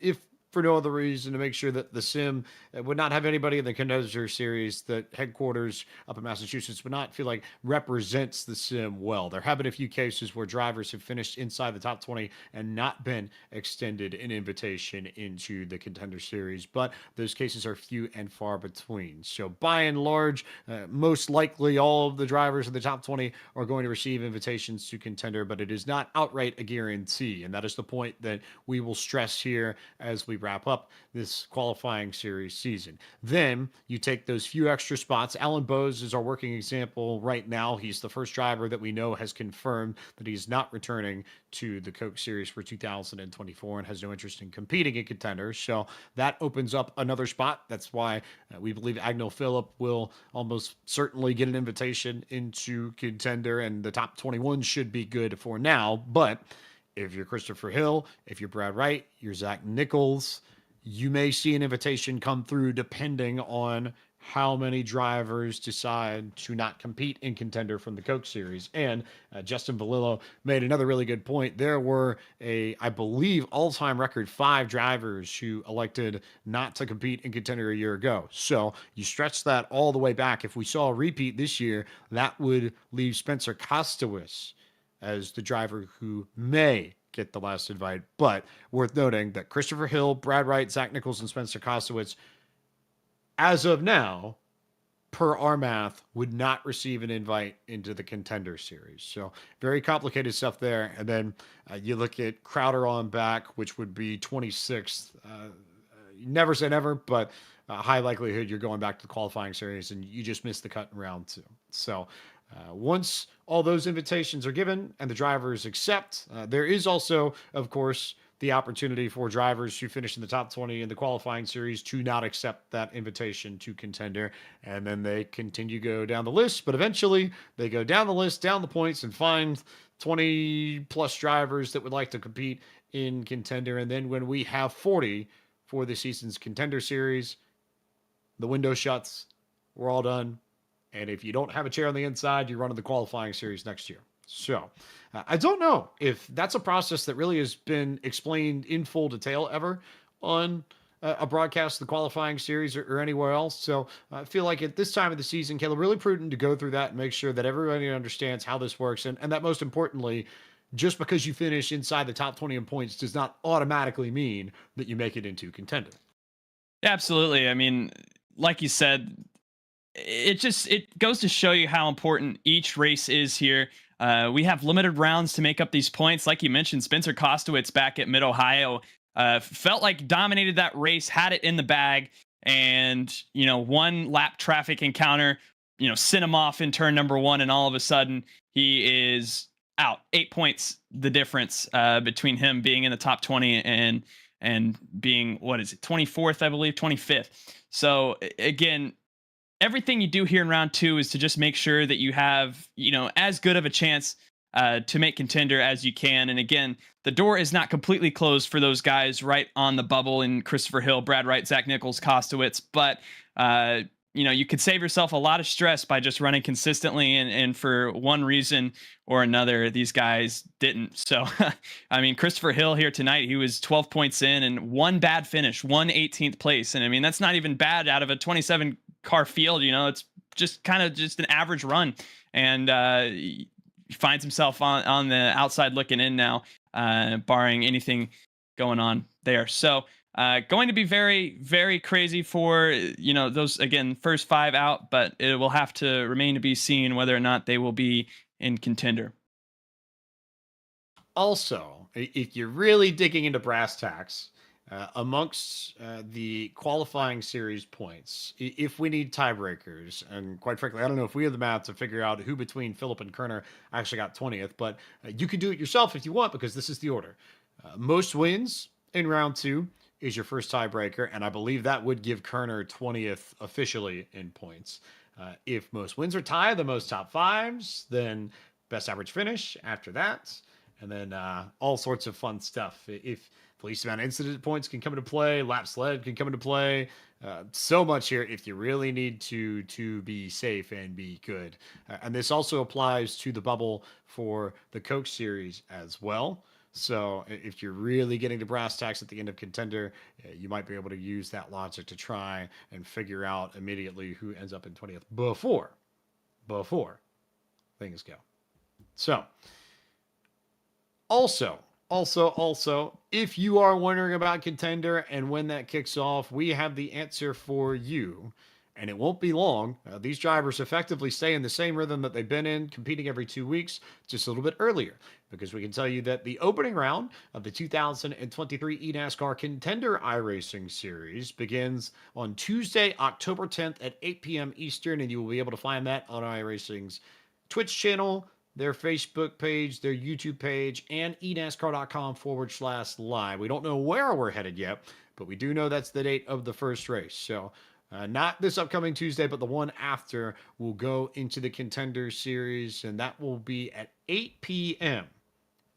Speaker 4: If for no other reason, to make sure that the sim would not have anybody in the Contender Series that headquarters up in Massachusetts would not feel like represents the sim well. There have been a few cases where drivers have finished inside the top 20 and not been extended an invitation into the Contender Series, but those cases are few and far between. So by and large, most likely all of the drivers in the top 20 are going to receive invitations to Contender, but it is not outright a guarantee. And that is the point that we will stress here as we wrap up this qualifying series season. Then you take those few extra spots. Alan Bowes is our working example right now. He's the first driver that we know has confirmed that he's not returning to the Coke Series for 2024 and has no interest in competing in Contender. So that opens up another spot. That's why we believe Agnel Phillip will almost certainly get an invitation into Contender, and the top 21 should be good for now. But if you're Christopher Hill, if you're Brad Wright, you're Zach Nichols, you may see an invitation come through depending on how many drivers decide to not compete in Contender from the Coke Series. And Justin Valillo made another really good point. There were I believe, all-time record 5 drivers who elected not to compete in Contender a year ago. So you stretch that all the way back. If we saw a repeat this year, that would leave Spencer Kostowitz as the driver who may get the last invite. But worth noting that Christopher Hill, Brad Wright, Zach Nichols, and Spencer Kostowitz, as of now, per our math, would not receive an invite into the Contender Series. So very complicated stuff there. And then you look at Crowder on back, which would be 26th. Never say never, but high likelihood you're going back to the qualifying series and you just missed the cut in round 2. So once all those invitations are given and the drivers accept, there is also, of course, the opportunity for drivers who finish in the top 20 in the qualifying series to not accept that invitation to Contender. And then they continue to go down the list, but eventually they go down the list, down the points, and find 20 plus drivers that would like to compete in Contender. And then when we have 40 for the season's Contender Series, the window shuts, we're all done. And if you don't have a chair on the inside, you're running the qualifying series next year. So I don't know if that's a process that really has been explained in full detail ever on a broadcast of the qualifying series or anywhere else. So I feel like at this time of the season, Caleb, really prudent to go through that and make sure that everybody understands how this works. And that most importantly, just because you finish inside the top 20 in points does not automatically mean that you make it into contender.
Speaker 5: Yeah, absolutely. I mean, like you said, it goes to show you how important each race is here. We have limited rounds to make up these points. Like you mentioned, Spencer Kostowitz back at Mid Ohio felt like dominated that race, had it in the bag, and one lap traffic encounter, sent him off in turn number one, and all of a sudden he is out. 8 points the difference between him being in the top 20 and being, what is it, 24th, I believe, 25th. So again, everything you do here in round two is to just make sure that you have, as good of a chance to make contender as you can. And again, the door is not completely closed for those guys right on the bubble in Christopher Hill, Brad Wright, Zach Nichols, Kostowitz. But, you could save yourself a lot of stress by just running consistently. And for one reason or another, these guys didn't. So, I mean, Christopher Hill here tonight, he was 12 points in and one bad finish, 18th place. And I mean, that's not even bad out of a 27 car field. It's just kind of just an average run. And he finds himself on the outside looking in now, barring anything going on there. So, going to be very, very crazy for, those, again, first five out, but it will have to remain to be seen whether or not they will be in contender.
Speaker 4: Also, if you're really digging into brass tacks, amongst the qualifying series points, if we need tiebreakers, and quite frankly, I don't know if we have the math to figure out who between Phillip and Kerner actually got 20th, but you can do it yourself if you want, because this is the order. Most wins in round two is your first tiebreaker, and I believe that would give Kerner 20th officially in points. If most wins are tied, the most top fives, then best average finish after that, and then all sorts of fun stuff. If the least amount of incident points can come into play, lap sled can come into play, so much here if you really need to be safe and be good. And this also applies to the bubble for the Coke series as well. So if you're really getting to brass tacks at the end of contender, you might be able to use that logic to try and figure out immediately who ends up in 20th before things go. So also, if you are wondering about contender and when that kicks off, we have the answer for you. And it won't be long. These drivers effectively stay in the same rhythm that they've been in, competing every 2 weeks, just a little bit earlier. Because we can tell you that the opening round of the 2023 eNASCAR Contender iRacing Series begins on Tuesday, October 10th at 8 p.m. Eastern, and you will be able to find that on iRacing's Twitch channel, their Facebook page, their YouTube page, and eNASCAR.com/live. We don't know where we're headed yet, but we do know that's the date of the first race. So not this upcoming Tuesday, but the one after will go into the Contender Series, and that will be at 8 p.m.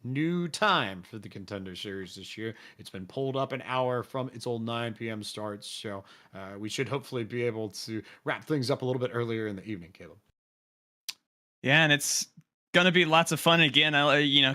Speaker 4: New time for the Contender Series this year. It's been pulled up an hour from its old 9 p.m. starts, so we should hopefully be able to wrap things up a little bit earlier in the evening, Caleb.
Speaker 5: Yeah, and it's gonna be lots of fun again.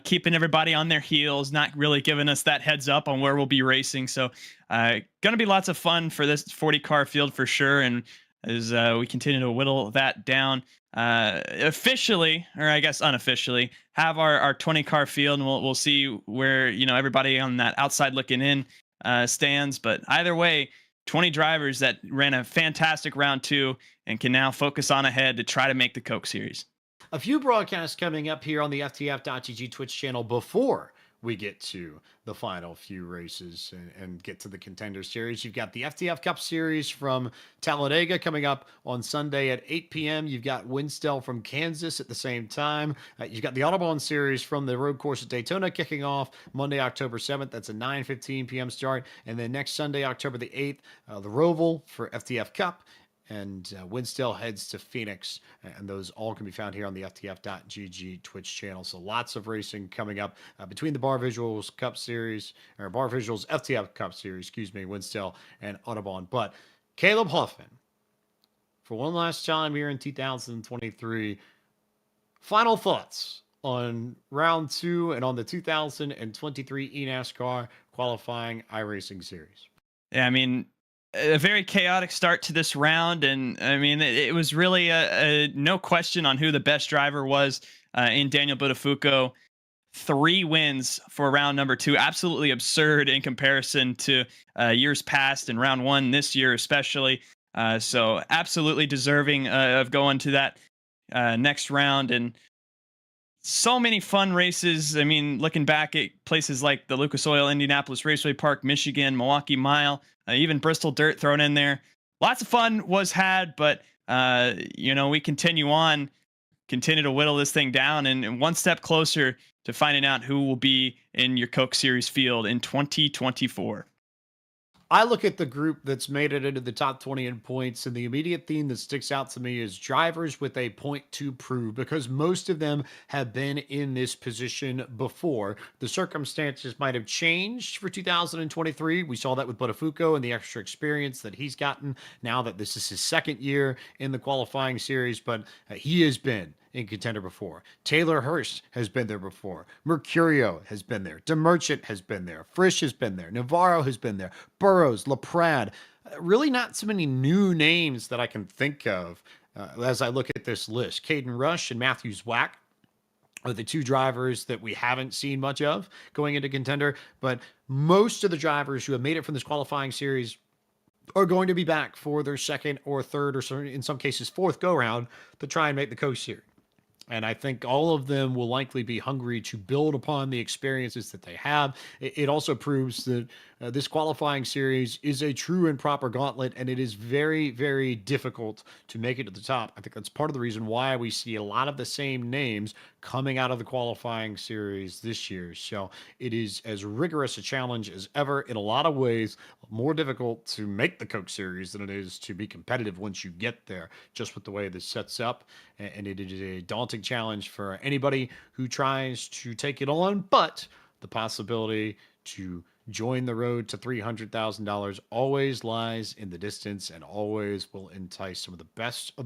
Speaker 5: Keeping everybody on their heels, not really giving us that heads up on where we'll be racing. So, gonna be lots of fun for this 40 car field for sure. And as we continue to whittle that down, officially, or I guess unofficially, have our 20 car field, and we'll see where everybody on that outside looking in stands. But either way, 20 drivers that ran a fantastic round two and can now focus on ahead to try to make the Coke Series.
Speaker 4: A few broadcasts coming up here on the FTF.GG Twitch channel before we get to the final few races and get to the Contender Series. You've got the FTF Cup Series from Talladega coming up on Sunday at 8 p.m. You've got Winstel from Kansas at the same time. You've got the Audubon Series from the road course at Daytona kicking off Monday, October 7th. That's a 9:15 p.m. start. And then next Sunday, October the 8th, the Roval for FTF Cup. And Winstel heads to Phoenix, and those all can be found here on the FTF.GG Twitch channel. So lots of racing coming up between the Bar Visuals Cup Series, or Bar Visuals FTF Cup Series, Winstel and Audubon. But Caleb Huffman, for one last time here in 2023, final thoughts on round two and on the 2023 eNASCAR qualifying iRacing series.
Speaker 5: I mean, a very chaotic start to this round, and I mean, it was really a no question on who the best driver was in Daniel Buttafuoco. 3 wins for round number 2, absolutely absurd in comparison to years past and round 1 this year, especially. So absolutely deserving of going to that next round. And so many fun races. I mean, looking back at places like the Lucas Oil Indianapolis Raceway Park, Michigan, Milwaukee Mile, even Bristol Dirt thrown in there. Lots of fun was had, but we continue on, continue to whittle this thing down, and one step closer to finding out who will be in your Coke Series field in 2024.
Speaker 4: I look at the group that's made it into the top 20 in points, and the immediate theme that sticks out to me is drivers with a point to prove, because most of them have been in this position before. The circumstances might have changed for 2023. We saw that with Buttafuoco and the extra experience that he's gotten now that this is his second year in the qualifying series, but he has been in contender before. Taylor Hurst has been there before. Mercurio has been there. DeMerchant has been there. Frisch has been there. Navarro has been there. Burrows, LaPrade. Really not so many new names that I can think of as I look at this list. Caden Rush and Matthew Zwack are the 2 drivers that we haven't seen much of going into contender, but most of the drivers who have made it from this qualifying series are going to be back for their second or third, or in some cases fourth go round to try and make the Coast Series. And I think all of them will likely be hungry to build upon the experiences that they have. It also proves that this qualifying series is a true and proper gauntlet, and it is very, very difficult to make it to the top. I think that's part of the reason why we see a lot of the same names coming out of the qualifying series this year. So it is as rigorous a challenge as ever. In a lot of ways, more difficult to make the Coke Series than it is to be competitive once you get there, just with the way this sets up. And it is a daunting challenge for anybody who tries to take it on, but the possibility to join the road to $300,000 always lies in the distance and always will entice some of the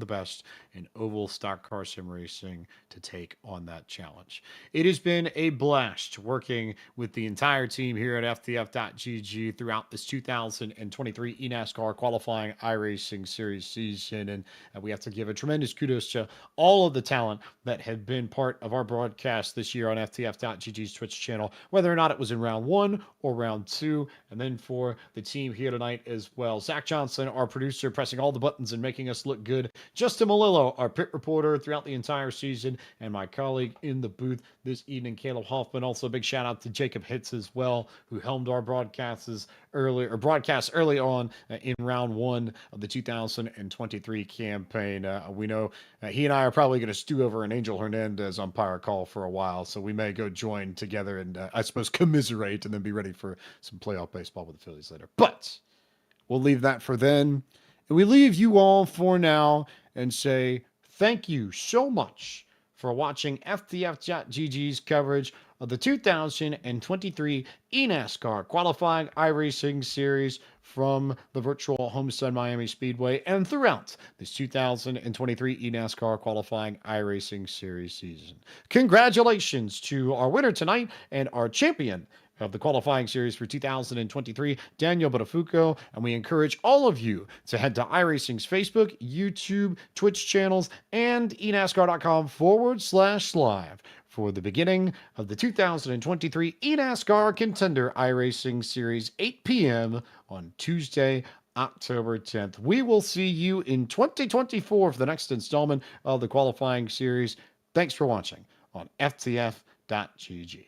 Speaker 4: best in oval stock car sim racing to take on that challenge. It has been a blast working with the entire team here at FTF.GG throughout this 2023 eNASCAR qualifying iRacing series season. And we have to give a tremendous kudos to all of the talent that have been part of our broadcast this year on FTF.GG's Twitch channel, whether or not it was in round 1 or round 2, and then for the team here tonight as well. Zach Johnson, our producer, pressing all the buttons and making us look good. Justin Malillo, our pit reporter throughout the entire season, and my colleague in the booth this evening, Caleb Hoffman. Also, a big shout out to Jacob Hitz as well, who helmed our broadcasts early on in round 1 of the 2023 campaign. We know he and I are probably going to stew over an Angel Hernandez umpire call for a while, so we may go join together and I suppose commiserate and then be ready for some playoff baseball with the Phillies later. But we'll leave that for then. And we leave you all for now and say thank you so much for watching FTF.GG's coverage of the 2023 eNASCAR qualifying iRacing series from the virtual Homestead Miami Speedway and throughout this 2023 eNASCAR qualifying iRacing series season. Congratulations to our winner tonight and our champion of the qualifying series for 2023, Daniel Buttafuoco, and we encourage all of you to head to iRacing's Facebook, YouTube, Twitch channels, and eNASCAR.com/live for the beginning of the 2023 eNASCAR Contender iRacing Series, 8 p.m. on Tuesday, October 10th. We will see you in 2024 for the next installment of the qualifying series. Thanks for watching on FTF.GG.